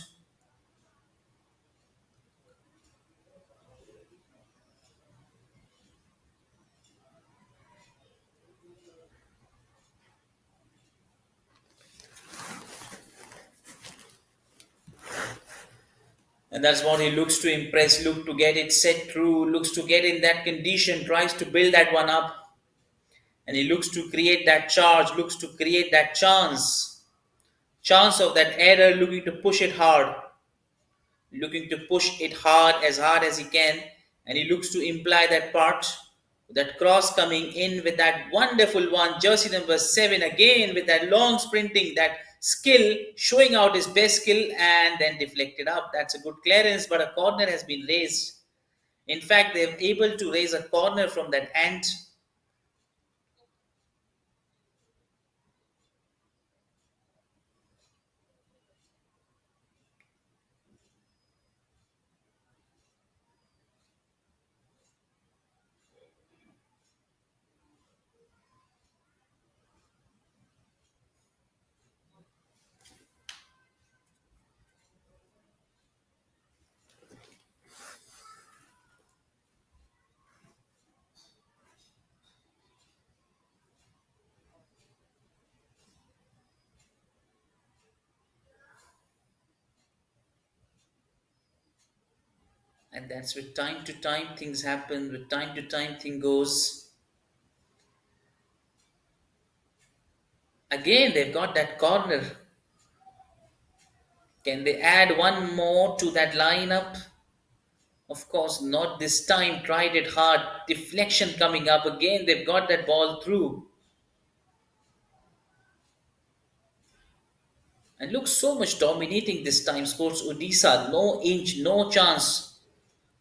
And that's what he looks to impress, look to get it set through, looks to get in that condition, tries to build that one up. And he looks to create that charge, looks to create that chance of that error, looking to push it hard. Looking to push it hard as he can, and he looks to imply that part, that cross coming in with that wonderful one, jersey number 7 again with that long sprinting, that skill, showing out his best skill and then deflected up. That's a good clearance, but a corner has been raised. In fact, they're able to raise a corner from that end. And that's with time to time things happen, with time to time thing goes. Again, they've got that corner. Can they add one more to that lineup? Of course, not this time. Tried it hard. Deflection coming up. Again, they've got that ball through. And looks so much dominating this time. Sports Odisha. No inch, no chance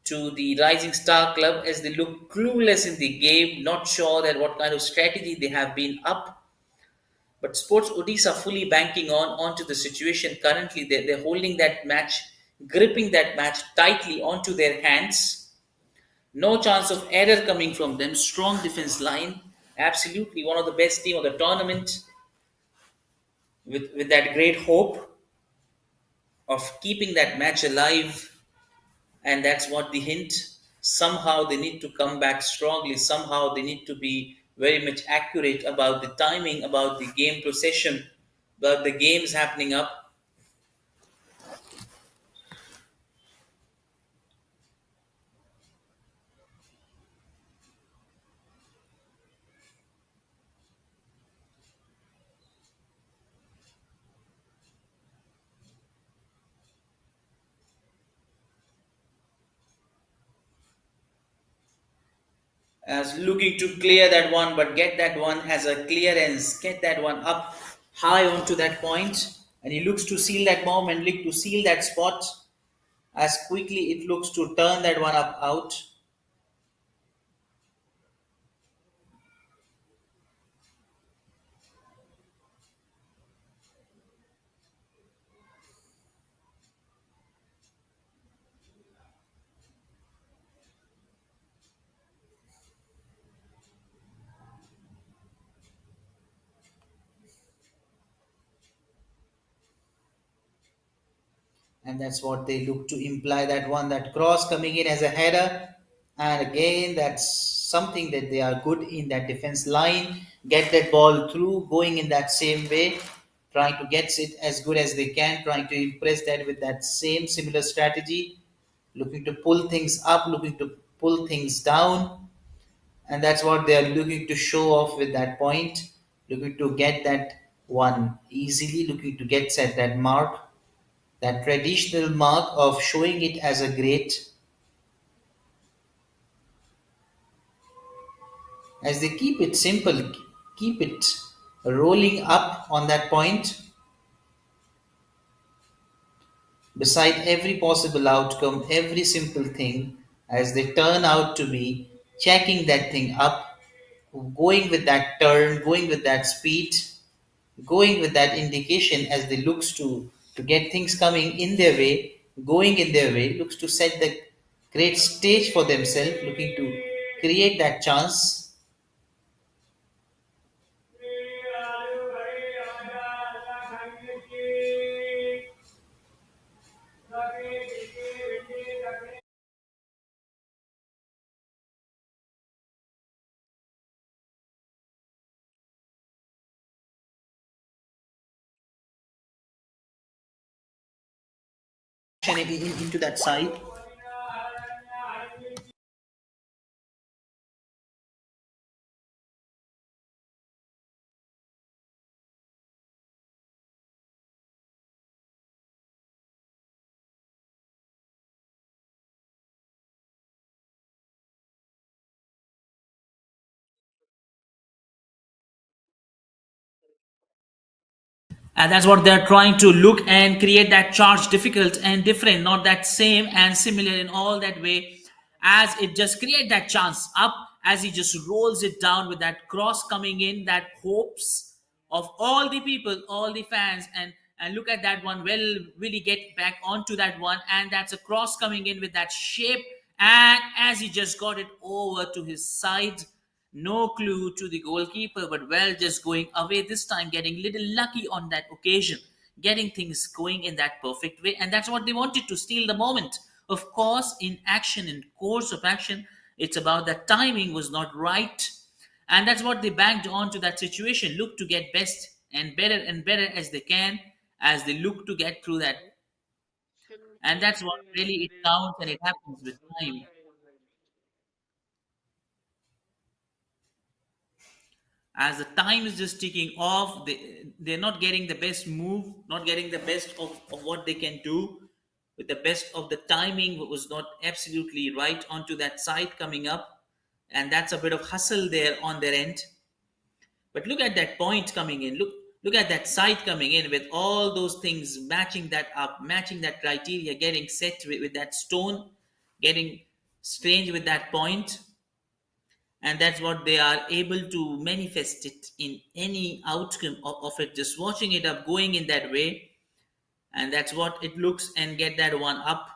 to the Rising Star Club as they look clueless in the game. Not sure that what kind of strategy they have been up. But Sports Odisha fully banking on onto the situation. Currently, they're holding that match, gripping that match tightly onto their hands. No chance of error coming from them. Strong defense line. Absolutely one of the best team of the tournament with that great hope of keeping that match alive. And that's what the hint. Somehow they need to come back strongly. Somehow they need to be very much accurate about the timing, about the game procession, about the games happening up. As looking to clear that one, but get that one as a clearance, get that one up high onto that point, and he looks to seal that moment, look to seal that spot as quickly it looks to turn that one up out. And that's what they look to imply that one, that cross coming in as a header. And again, that's something that they are good in that defense line, get that ball through, going in that same way, trying to get it as good as they can, trying to impress that with that same similar strategy, looking to pull things up, looking to pull things down. And that's what they are looking to show off with that point, looking to get that one easily, looking to get set that mark, that traditional mark of showing it as a great, as they keep it simple, keep it rolling up on that point beside every possible outcome, every simple thing as they turn out to be, checking that thing up, going with that turn, going with that speed, going with that indication as they looks to get things coming in their way, going in their way, looks to set the great stage for themselves, looking to create that chance. Into that side. And that's what they're trying to look and create that charge difficult and different, not that same and similar in all that way, as it just create that chance up as he just rolls it down with that cross coming in, that hopes of all the people, all the fans. And look at that one, well, really get back onto that one, and that's a cross coming in with that shape, and as he just got it over to his side, no clue to the goalkeeper, but well, just going away this time, getting little lucky on that occasion, getting things going in that perfect way. And that's what they wanted, to steal the moment. Of course, in action, in course of action, it's about that timing was not right. And that's what they banked on to that situation. Look to get best and better as they can as they look to get through that. And that's what really it counts and it happens with time. As the time is just ticking off, they're not getting the best move, not getting the best of what they can do with the best of the timing was not absolutely right onto that side coming up, and that's a bit of hustle there on their end. But look at that point coming in. Look at that side coming in with all those things matching that up, matching that criteria, getting set with that stone, getting strange with that point, and that's what they are able to manifest it in any outcome of it. Just watching it up, going in that way, and that's what it looks and get that one up.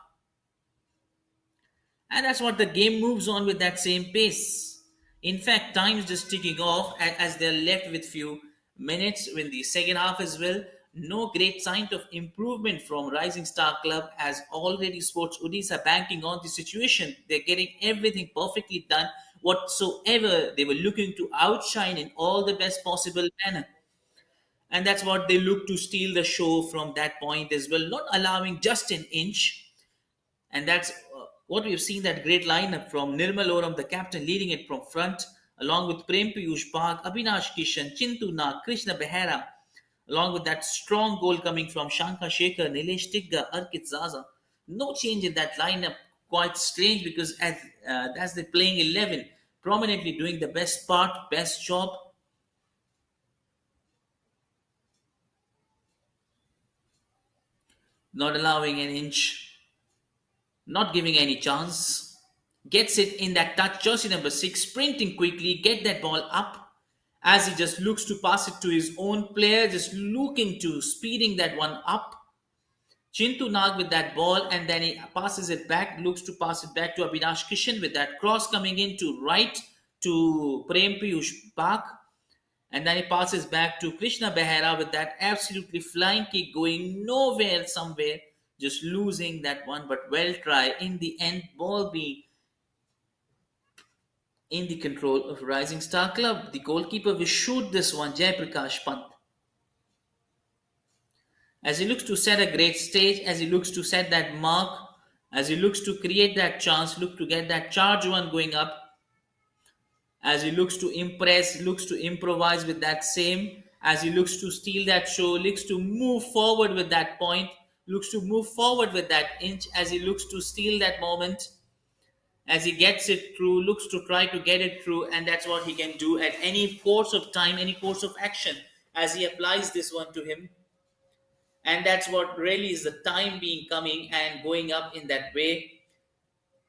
And that's what the game moves on with that same pace. In fact, time's just ticking off as they're left with few minutes in the second half as well. No great sign of improvement from Rising Star Club as already Sports Odisha banking on the situation. They're getting everything perfectly done whatsoever. They were looking to outshine in all the best possible manner. And that's what they look to steal the show from that point as well, not allowing just an inch. And that's what we've seen, that great lineup from Nirmal Oram, the captain, leading it from front, along with Prem Piyush Park, Abhinash Kishan, Chintu Nag, Krishna Behera, along with that strong goal coming from Shanka Shekhar, Nilesh Tigga, Arkit Zaza. No change in that lineup. Quite strange because as they're playing 11, prominently doing the best part, best job, not allowing an inch, not giving any chance. Gets it in that touch, jersey number 6, sprinting quickly, get that ball up as he just looks to pass it to his own player, just looking to speeding that one up. Chintu Nag with that ball, and then he passes it back, looks to pass it back to Abhinash Kishan with that cross coming in to right to Prem Piyush Park. And then he passes back to Krishna Behera with that absolutely flying kick going nowhere, somewhere, just losing that one, but well try. In the end, ball being in the control of Rising Star Club. The goalkeeper will shoot this one, Jayaprakash Pant. As he looks to set a great stage, as he looks to set that mark, as he looks to create that chance, look to get that charge one going up, as he looks to impress, looks to improvise with that same, as he looks to steal that show, looks to move forward with that point, looks to move forward with that inch, as he looks to steal that moment, as he gets it through, looks to try to get it through, and that's what he can do at any course of time, any course of action, as he applies this one to him. And that's what really is the time being coming and going up in that way.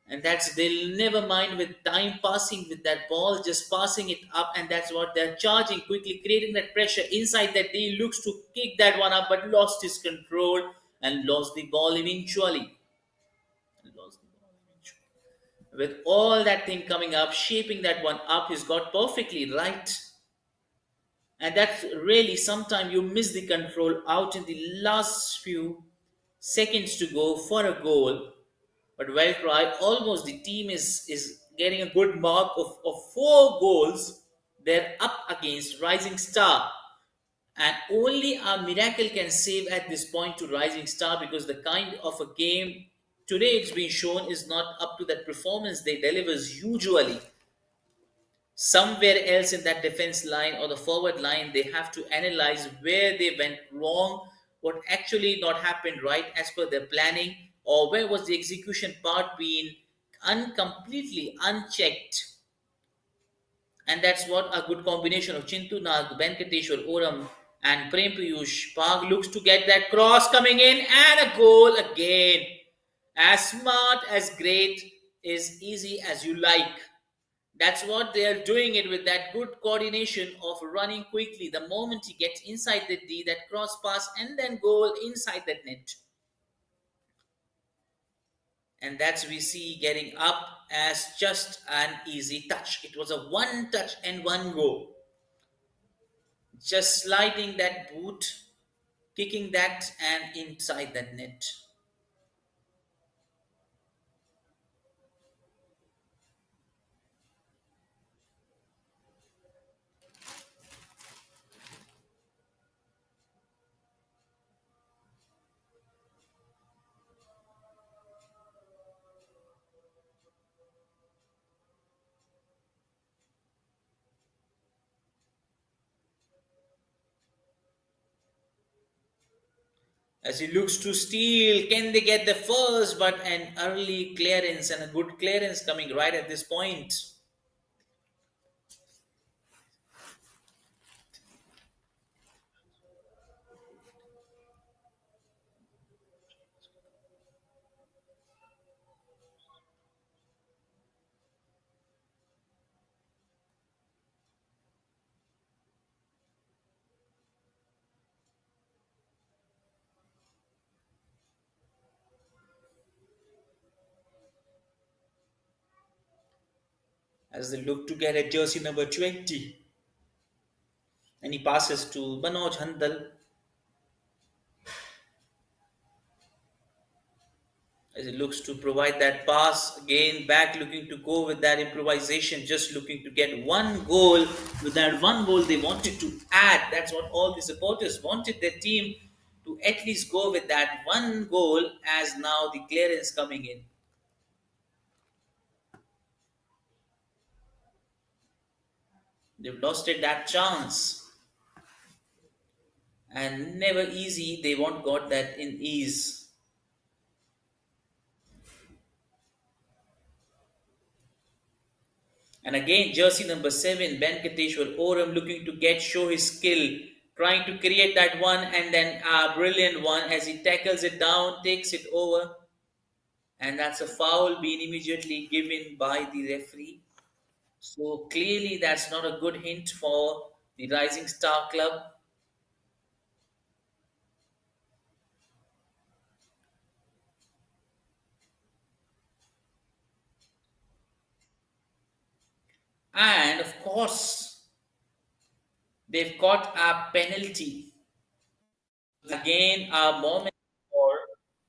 And that's they'll never mind with time passing with that ball, just passing it up, and that's what they're charging quickly, creating that pressure inside that he looks to kick that one up, but lost his control and lost the ball eventually. Lost the ball eventually. With all that thing coming up, shaping that one up, he's got perfectly right. And that's really sometimes you miss the control out in the last few seconds to go for a goal. But well tried. Almost the team is getting a good mark of 4 goals. They're up against Rising Star. And only a miracle can save at this point to Rising Star, because the kind of a game today it's been shown is not up to that performance they delivers usually. Somewhere else in that defense line or the forward line, they have to analyze where they went wrong, what actually not happened right as per their planning, or where was the execution part being completely unchecked. And that's what a good combination of Chintu Nag, Venkateshwar Oram, and Prem Piyush Park looks to get that cross coming in, and a goal again. As smart, as great, as easy as you like. That's what they are doing it with that good coordination of running quickly. The moment he gets inside the D, that cross pass and then goal inside that net. And that's we see getting up as just an easy touch. It was a one touch and one go. Just sliding that boot, kicking that and inside that net. As he looks to steal. Can they get the first? But an early clearance and a good clearance coming right at this point. As they look to get at jersey number 20. And he passes to Manoj Handal. As he looks to provide that pass again, back looking to go with that improvisation, just looking to get one goal. With that one goal they wanted to add, that's what all the supporters wanted their team to at least go with that one goal. As now the clearance coming in, they've lost it that chance, and never easy, they won't got that in ease. And again, jersey number 7, Venkateshwar Oram looking to show his skill, trying to create that one, and then a brilliant one as he tackles it down, takes it over, and that's a foul being immediately given by the referee. So clearly, that's not a good hint for the Rising Star Club. And of course, they've got a penalty. Again, a moment for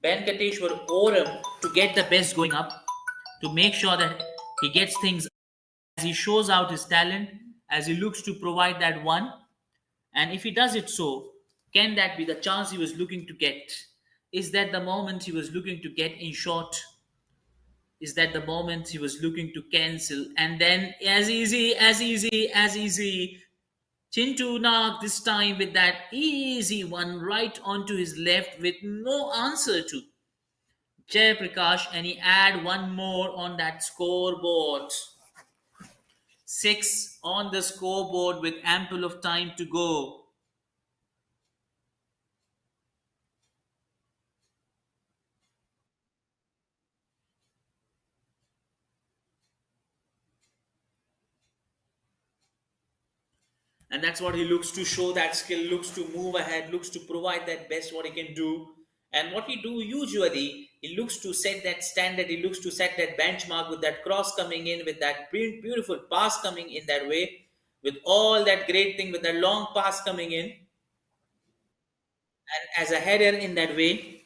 Venkateshwar Oram to get the best going up, to make sure that he gets things as he shows out his talent, as he looks to provide that one. And if he does it so, can that be the chance he was looking to get? Is that the moment he was looking to get in short? Is that the moment he was looking to cancel? And then as easy, Chintu Nag this time with that easy one right onto his left with no answer to Jay Prakash, and he add one more on that scoreboard. 6 on the scoreboard with ample of time to go. And that's what he looks to show, that skill, looks to move ahead, looks to provide that best what he can do. And what he do usually, he looks to set that standard, he looks to set that benchmark with that cross coming in, with that beautiful pass coming in that way, with all that great thing, with that long pass coming in, and as a header in that way.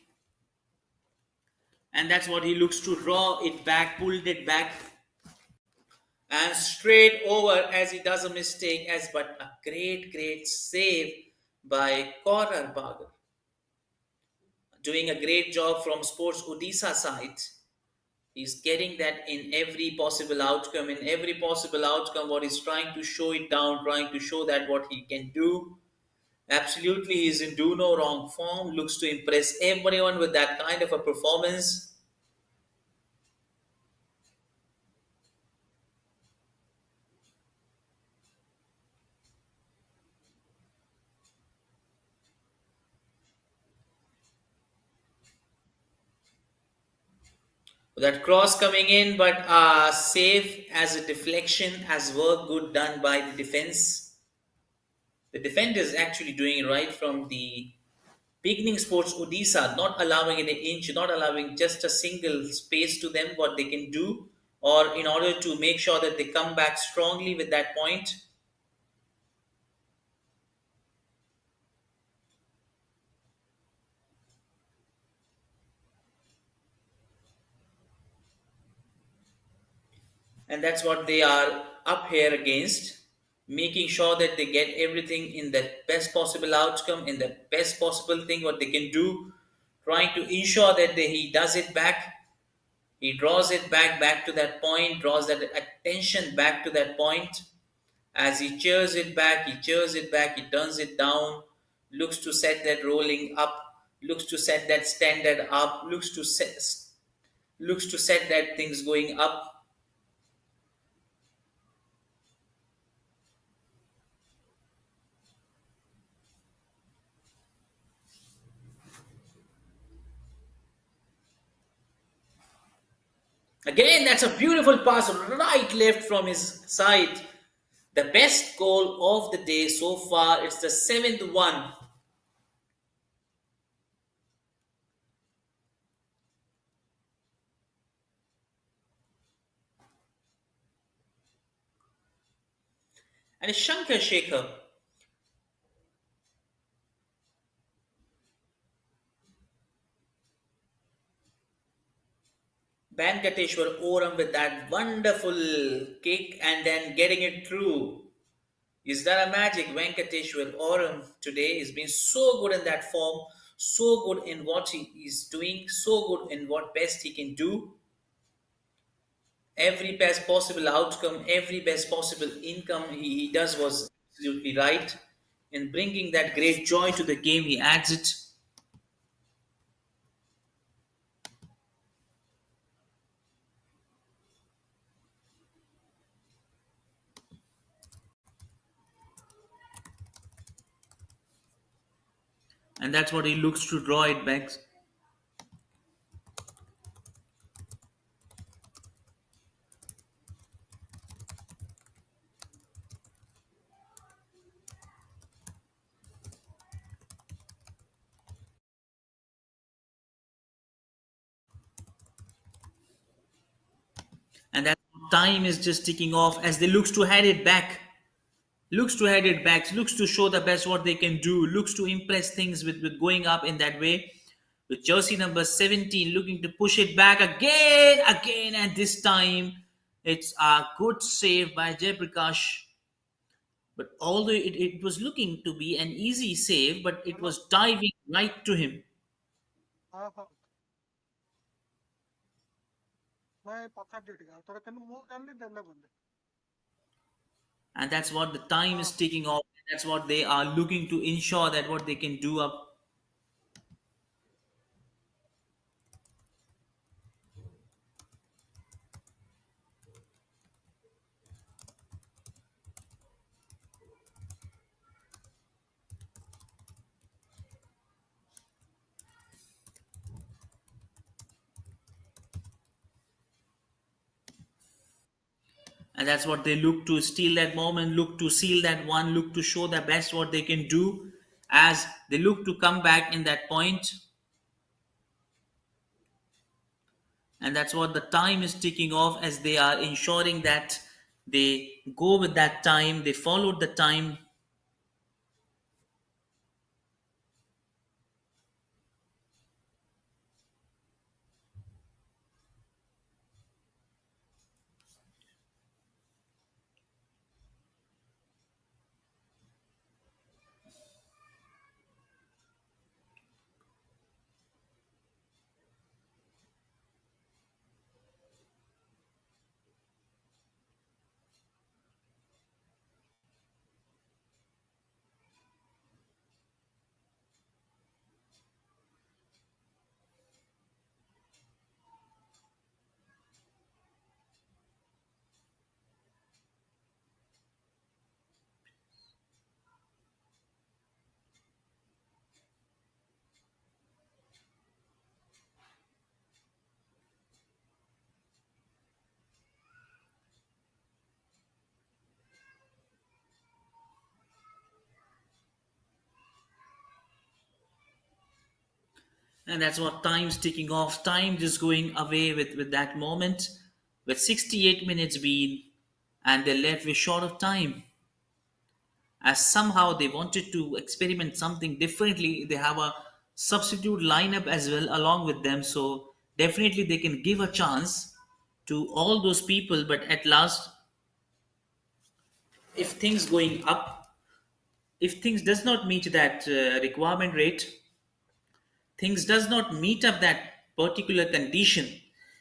And that's what he looks to draw it back, pulled it back, and straight over as he does a mistake, as but a great save by Corner Bagar. Doing a great job from Sports Odisha side. He's getting that in every possible outcome, what he's trying to show it down, trying to show that what he can do. Absolutely, he's in do no wrong form, looks to impress everyone with that kind of a performance. That cross coming in, but safe as a deflection, as work good done by the defense. The defenders actually doing it right from the beginning. Sports Odisha not allowing an inch, not allowing just a single space to them what they can do, or in order to make sure that they come back strongly with that point. And that's what they are up here against, making sure that they get everything in the best possible outcome, in the best possible thing what they can do, trying to ensure that he does it back, he draws it back to that point, draws that attention back to that point. As he cheers it back, he turns it down, looks to set that rolling up, looks to set that standard up, looks to set that things going up. Again, that's a beautiful pass, right left from his side. The best goal of the day so far. It's the seventh one. And it's Shankar Shekhar. Venkateshwar Oram with that wonderful kick and then getting it through. Is that a magic? Venkateshwar Oram today has been so good in that form, so good in what he is doing, so good in what best he can do. Every best possible outcome, every best possible income he does was absolutely right. In bringing that great joy to the game, he adds it. And that's what he looks to draw it back. And that time is just ticking off as they looks to head it back. Looks to head it back, looks to show the best what they can do, looks to impress things with going up in that way. With jersey number 17 looking to push it back again, and this time it's a good save by Jayaprakash. But although it was looking to be an easy save, but it hello was diving right to him. हाँ हाँ मैं पता date गया थोड़ा तेन मुंह कर ली देने बंदे And that's what the time is हाँ ticking off. That's what they are looking to ensure that what they can do up. And that's what they look to steal that moment, look to seal that one, look to show the best what they can do as they look to come back in that point. And that's what the time is ticking off as they are ensuring that they go with that time, they followed the time. And that's what time's ticking off, time just going away with that moment, with 68 minutes being, and they're left with short of time. As somehow they wanted to experiment something differently, they have a substitute lineup as well along with them, so definitely they can give a chance to all those people. But at last, if things going up, if things does not meet that requirement rate, things does not meet up that particular condition,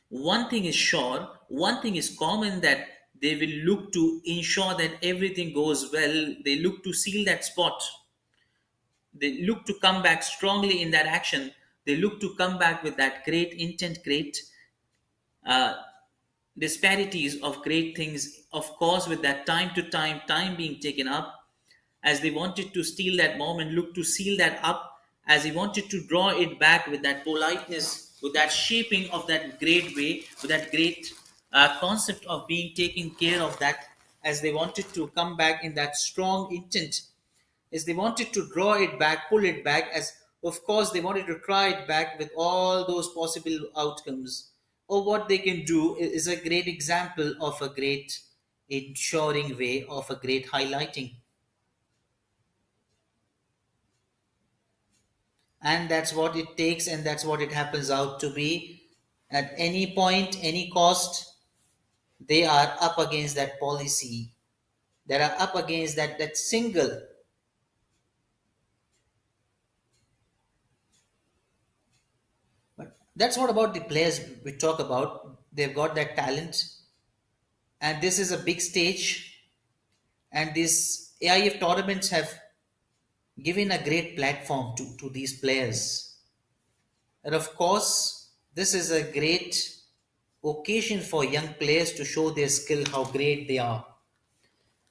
one thing is sure, one thing is common, that they will look to ensure that everything goes well, they look to seal that spot, They look to come back strongly in that action. They look to come back with that great intent, great uh, disparities of great things, of course, with that time to time being taken up, as they wanted to steal that moment, look to seal that up, as he wanted to draw it back with that politeness, with that shaping of that great way, with that great concept of being taken care of that, as they wanted to come back in that strong intent, is they wanted to draw it back, pull it back, as of course they wanted to try it back with all those possible outcomes. Or what they can do is a great example of a great ensuring way of a great highlighting. And that's what it takes, and that's what it happens out to be. At any point, any cost, they are up against that policy. They are up against that single. But that's what about the players we talk about. They've got that talent, and this is a big stage. And these AIF tournaments have given a great platform to these players. And of course, this is a great occasion for young players to show their skill, how great they are.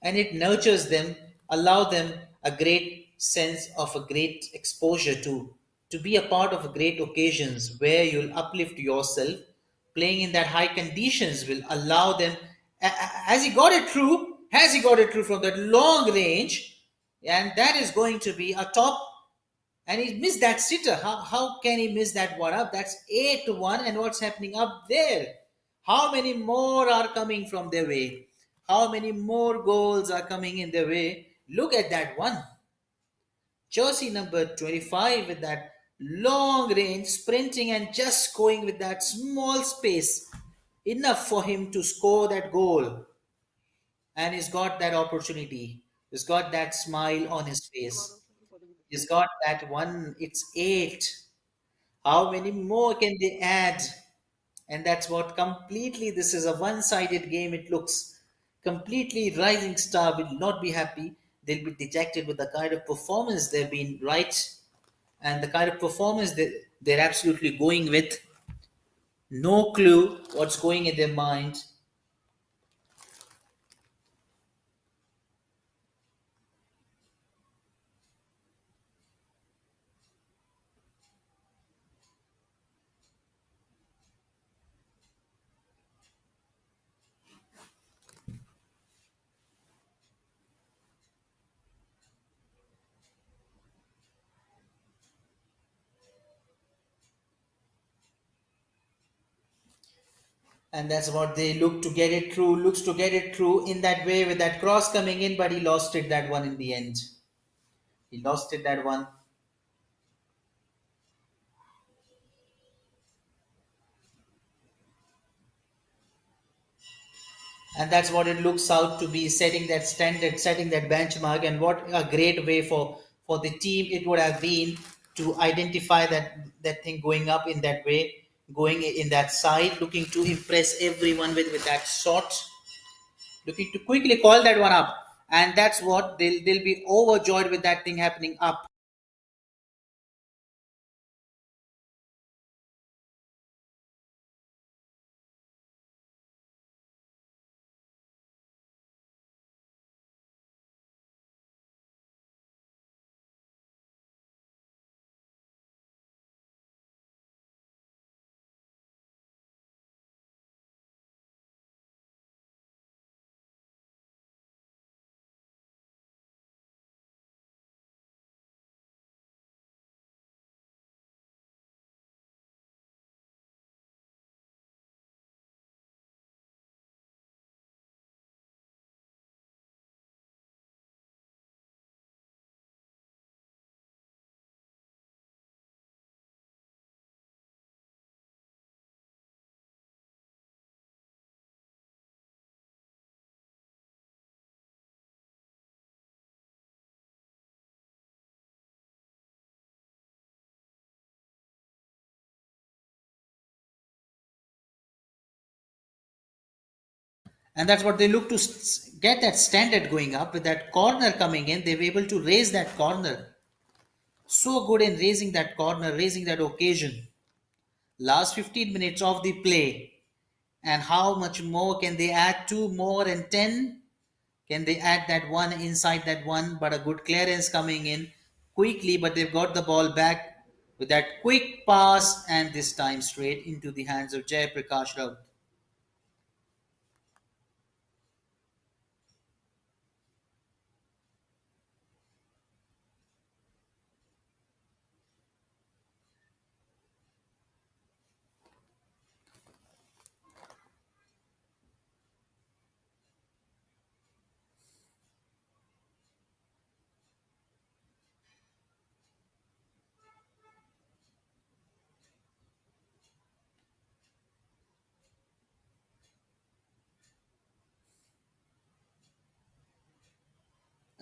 And it nurtures them, allow them a great sense of a great exposure to be a part of great occasions where you'll uplift yourself. Playing in that high conditions will allow them. Has he got it through? Has he got it through from that long range? And that is going to be a top. And he missed that sitter. How can he miss that one up? That's 8-1. And what's happening up there? How many more are coming from their way? How many more goals are coming in their way? Look at that one. Jersey number 25 with that long range sprinting and just going with that small space. Enough for him to score that goal. And he's got that opportunity. He's got that smile on his face. He's got that one. It's 8. How many more can they add? And that's what completely, this is a one-sided game. It looks completely Rising Star will not be happy. They'll be dejected with the kind of performance they've been right, and the kind of performance that they're absolutely going with. No clue what's going in their mind. And that's what they look to get it through, looks to get it through in that way with that cross coming in, but he lost it that one in the end. He lost it that one. And that's what it looks out to be, setting that standard, setting that benchmark. And what a great way for the team it would have been to identify that thing going up in that way, going in that side, looking to impress everyone with that shot, looking to quickly call that one up. And that's what they'll be overjoyed with that thing happening up. And that's what they look to get that standard going up with that corner coming in. They were able to raise that corner. so good in raising that corner, raising that occasion. Last 15 minutes of the play, and how much more can they add? Two more and 10? Can they add that one inside that one? But a good clearance coming in quickly, but they've got the ball back with that quick pass, and this time straight into the hands of Jay Prakash Raut.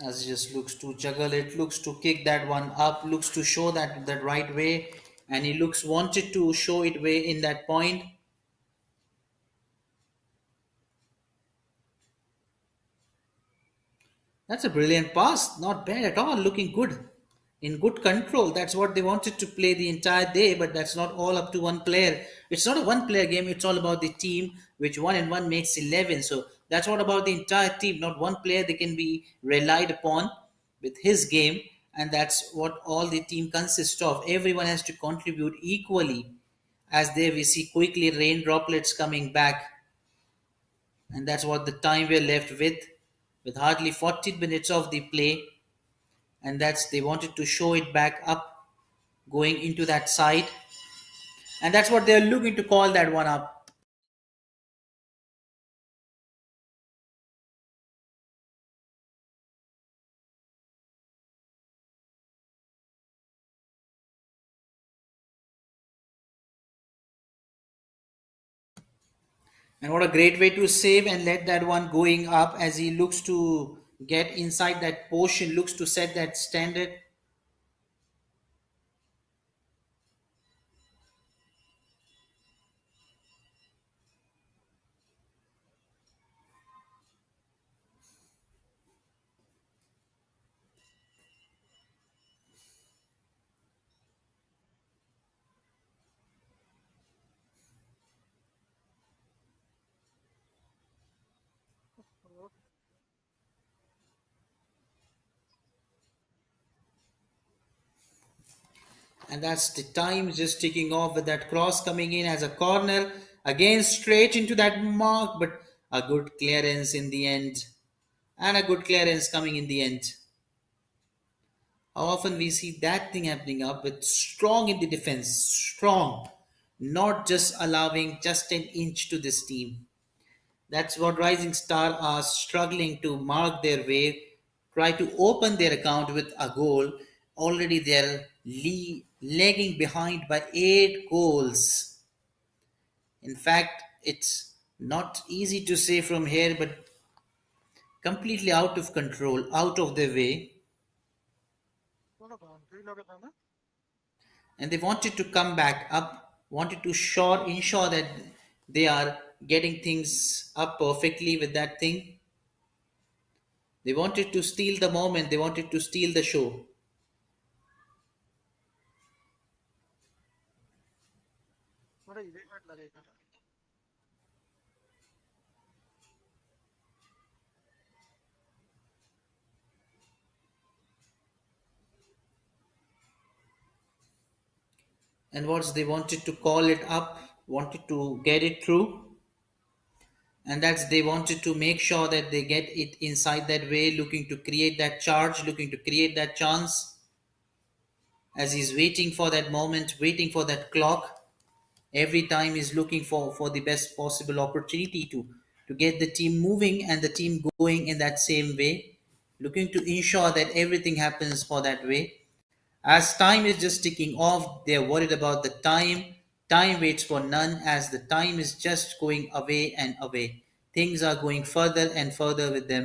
As he just looks to juggle it, looks to kick that one up, looks to show that right way, and he looks wanted to show it way in that point. That's a brilliant pass. Not bad at all. Looking good. In good control. That's what they wanted to play the entire day, but that's not all up to one player. It's not a one player game. It's all about the team, which one and one makes 11. So that's what about the entire team. Not one player they can be relied upon with his game. And that's what all the team consists of. Everyone has to contribute equally. As there we see quickly rain droplets coming back, and that's what the time we're left with hardly 40 minutes of the play, and that's they wanted to show it back up going into that side, and that's what they're looking to call that one up. And what a great way to save and let that one going up as he looks to get inside that portion, looks to set that standard. And that's the time just ticking off with that cross coming in as a corner again straight into that mark, but a good clearance in the end, and a good clearance coming in the end. How often we see that thing happening up with strong in the defense, strong, not just allowing just an inch to this team. That's what Rising Star are struggling to mark their way, try to open their account with a goal. Already they're lagging behind by 8 goals. In fact, it's not easy to say from here, but completely out of control, out of their way. কোনো boundary লগে থাকে না And they wanted to come back up, wanted to ensure that they are getting things up perfectly with that thing. They wanted to steal the moment, they wanted to steal the show. মানে event লাগে এখানে And once they wanted to call it up, wanted to get it through, and that's they wanted to make sure that they get it inside that way, looking to create that charge, looking to create that chance as he's waiting for that moment, waiting for that clock. Every time he's looking for the best possible opportunity to get the team moving and the team going in that same way, looking to ensure that everything happens for that way. As time is just ticking off, they're worried about the time. Time waits for none as the time is just going away and away. Things are going further and further with them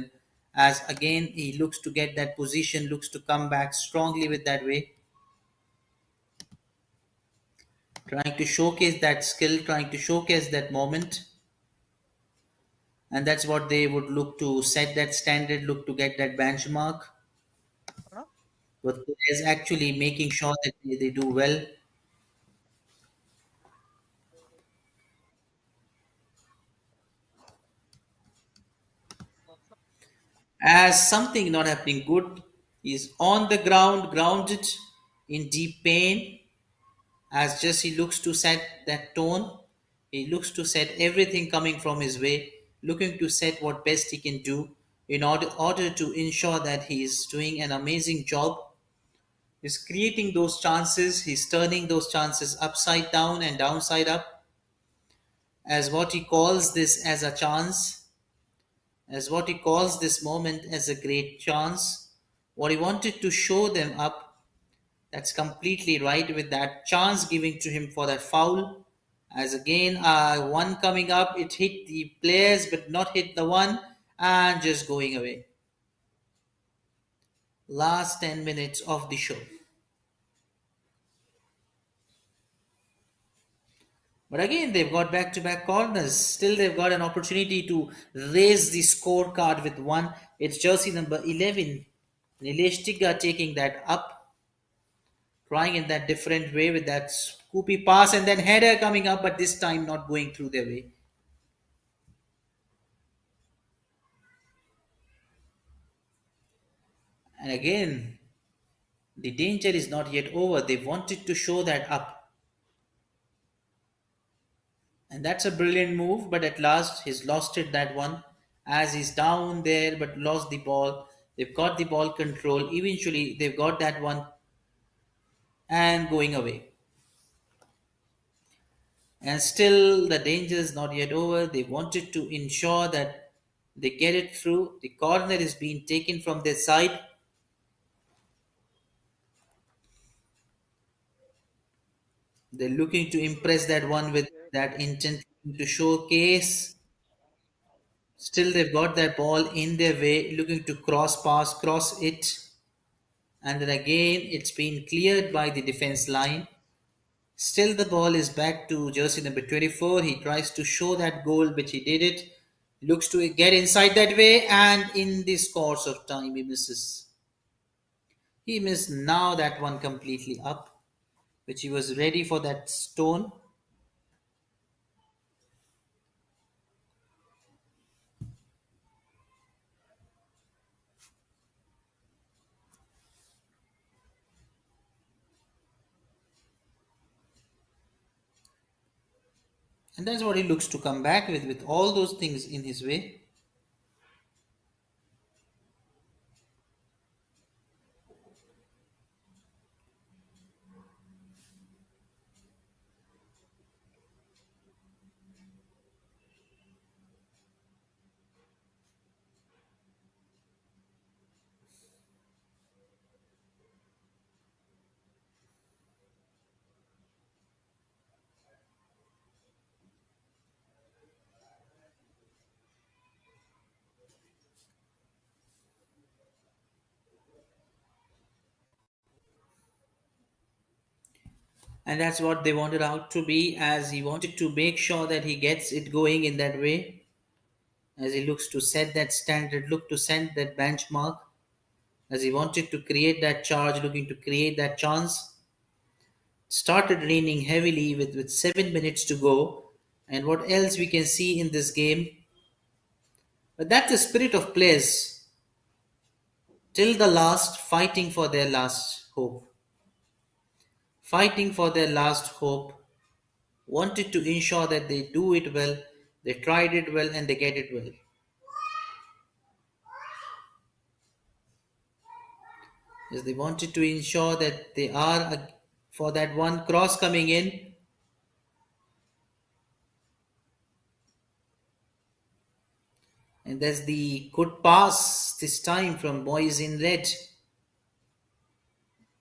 as again he looks to get that position, looks to come back strongly with that way, trying to showcase that skill, trying to showcase that moment. And that's what they would look to set that standard, look to get that benchmark. না with players actually making sure that they do well. As something not happening good, he's on the ground, grounded in deep pain, as just he looks to set that tone. He looks to set everything coming from his way, looking to set what best he can do in order to ensure that he is doing an amazing job. He's creating those chances, he's turning those chances upside down and downside up, as what he calls this as a chance, as what he calls this moment as a great chance. What he wanted to show them up, that's completely right with that chance giving to him for that foul. As again, one coming up, it hit the players but not hit the one, and just going away. Last 10 minutes of the show. But again, they've got back to back corners. Still, they've got an opportunity to raise the scorecard with one. It's jersey number 11. Nilesh Tigga taking that up, trying in that different way with that scoopy pass and then header coming up, but this time not going through their way. And again, the danger is not yet over. They wanted to show that up. And that's a brilliant move, but at last he's lost it that one as he's down there but lost the ball. They've got the ball control. Eventually, they've got that one and going away. And still, the danger is not yet over. They wanted to ensure that they get it through. The corner is being taken from their side. They're looking to impress that one with that intent to showcase. Still, they've got that ball in their way, looking to cross pass, cross it. And then again, it's been cleared by the defense line. Still, the ball is back to jersey number 24. He tries to show that goal, which he did it. Looks to get inside that way, and in this course of time, he misses. He missed now that one completely up, which he was ready for that stone. And that's what he looks to come back with all those things in his way. And that's what they wanted out to be, as he wanted to make sure that he gets it going in that way, as he looks to set that standard, look to set that benchmark, as he wanted to create that charge, looking to create that chance. Started raining heavily with 7 minutes to go, and what else we can see in this game. But that's the spirit of players, till the last, fighting for their last hope. Fighting for their last hope, wanted to ensure that they do it well, they tried it well, and they get it well. Yes, they wanted to ensure that they are for that one cross coming in, and that's the good pass this time from boys in red.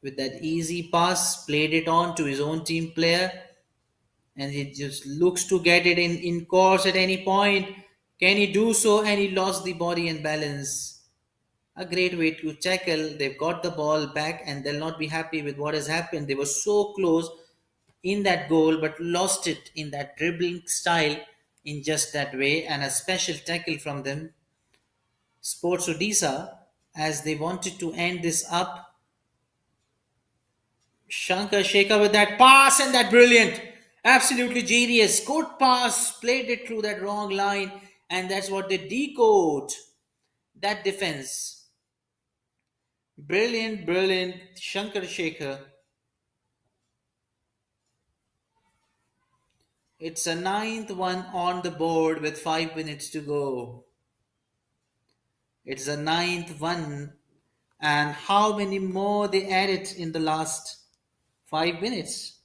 With that easy pass, played it on to his own team player, and he just looks to get it in course at any point. Can he do so? And he lost the body and balance. A great way to tackle. They've got the ball back and they'll not be happy with what has happened. They were so close in that goal but lost it in that dribbling style in just that way, and a special tackle from them. Sports Odisha, as they wanted to end this up, Shankar Shekhar with that pass and that brilliant, absolutely genius. Good pass, played it through that wrong line, and that's what they decode that defense. Brilliant, brilliant, Shankar Shekhar. It's a ninth one on the board with 5 minutes to go. It's a ninth one, and how many more they added in the last 5 minutes?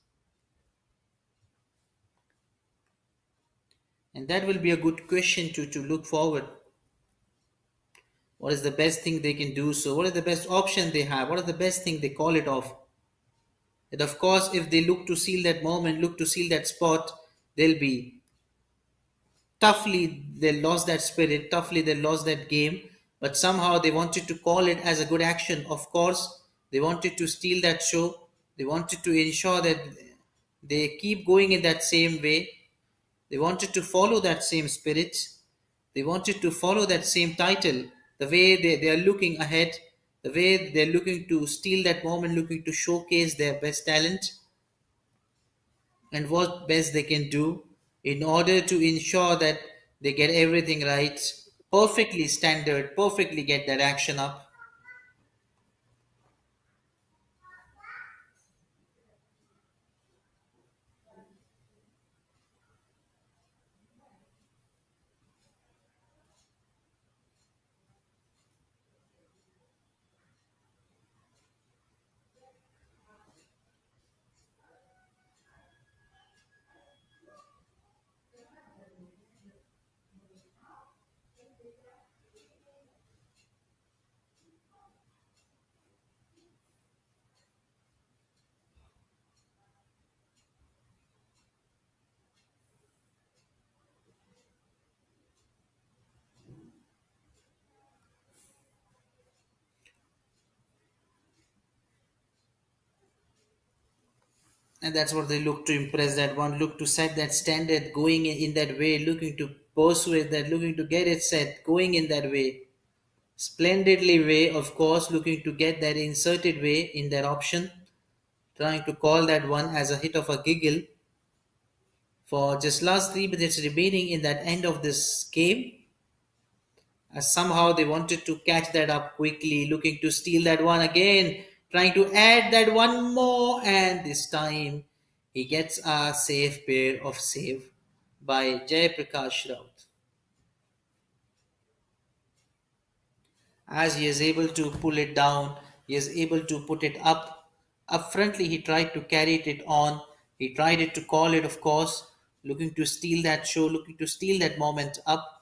And that will be a good question to look forward. What is the best thing they can do? So, what is the best option they have? What is the best thing they call it off? And of course, if they look to seal that moment, look to seal that spot, they'll be toughly, they lost that spirit, toughly, they lost that game. But somehow they wanted to call it as a good action. Of course, they wanted to steal that show. They wanted to ensure that they keep going in that same way. They wanted to follow that same spirit. They wanted to follow that same title. The way they are looking ahead, the way they're looking to steal that moment, looking to showcase their best talent and what best they can do in order to ensure that they get everything right, perfectly standard, perfectly get that action up. And that's what they look to impress that one, look to set that standard, going in that way, looking to persuade that, looking to get it set, going in that way. Splendidly way, of course, looking to get that inserted way in that option, trying to call that one as a hit of a giggle for just last 3 minutes remaining in that end of this game. As somehow they wanted to catch that up quickly, looking to steal that one again, trying to add that one more, and this time he gets a safe pair of save by Jay Prakash Raut. As he is able to pull it down, he is able to put it up. Upfrontly, he tried to carry it on. He tried it to call it, of course, looking to steal that show, looking to steal that moment up.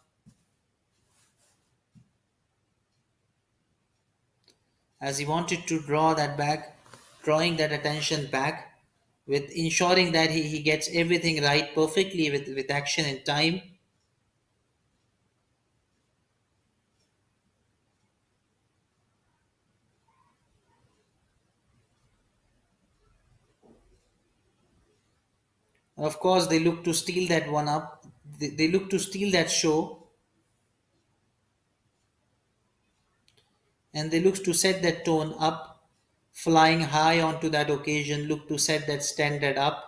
As he wanted to draw that back, drawing that attention back, with ensuring that he gets everything right perfectly with action and time. And of course, they look to steal that one up. They look to steal that show, and they look to set that tone up, flying high onto that occasion, look to set that standard up.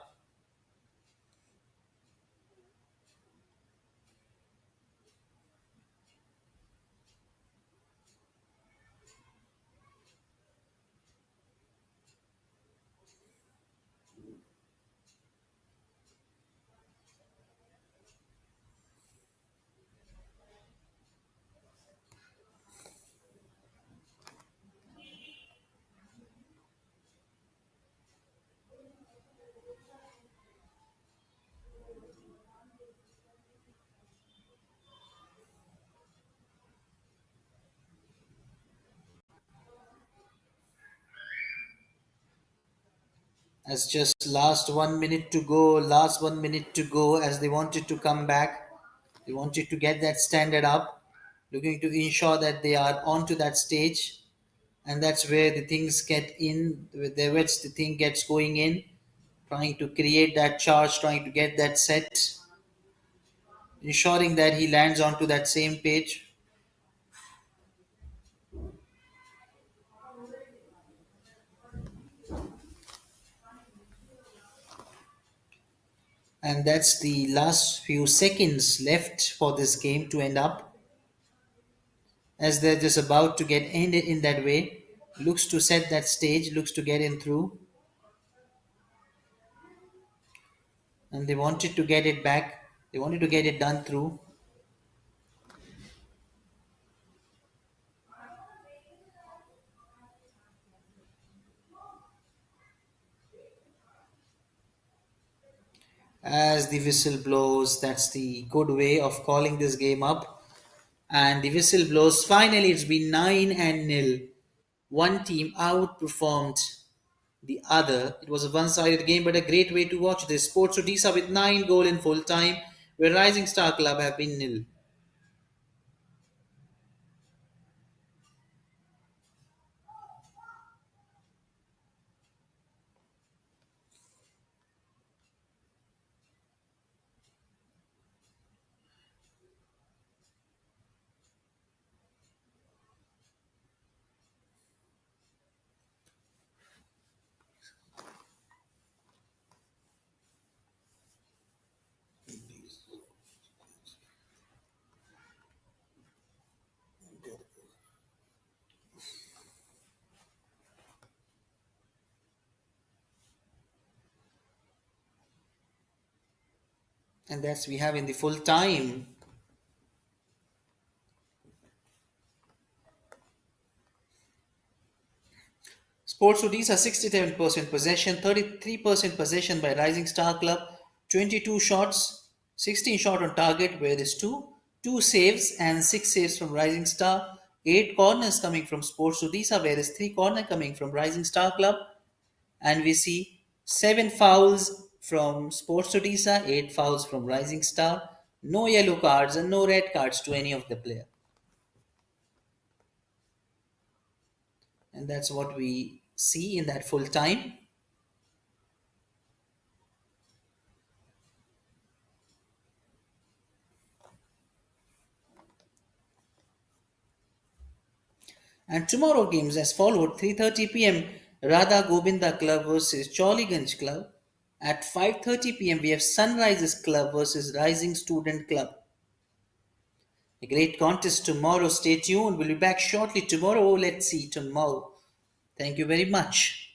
As just last 1 minute to go, last 1 minute to go, as they wanted to come back, they wanted to get that standard up, looking to ensure that they are onto that stage, and that's where the things get in, with the which the thing gets going in, trying to create that charge, trying to get that set, ensuring that he lands onto that same page. And that's the last few seconds left for this game to end up, as they're just about to get ended in that way. Looks to set that stage, looks to get in through, and they wanted to get it back. They wanted to get it done through. As the whistle blows, that's the good way of calling this game up. And the whistle blows. Finally, it's been 9 and nil. One team outperformed the other. It was a one-sided game, but a great way to watch this. Sports Odisha with 9 goal in full time, where Rising Star Club have been nil. And that's we have in the full time. Sports Odisha 67% possession, 33% possession by Rising Star Club, 22 shots, 16 shot on target, where there's two saves and 6 saves from Rising Star, 8 corners coming from Sports Odisha, whereas 3 corner coming from Rising Star Club, and we see 7 fouls from Sports Odisha, 8 fouls from Rising Star, no yellow cards and no red cards to any of the player. And that's what we see in that full time. And tomorrow games as followed: 3:30 p.m. Radha Govinda Club versus Choliganj Club. At 5:30 p.m. we have Sunrises Club versus Rising Student Club. A great contest tomorrow. Stay tuned. We'll be back shortly tomorrow. Let's see tomorrow. Thank you very much.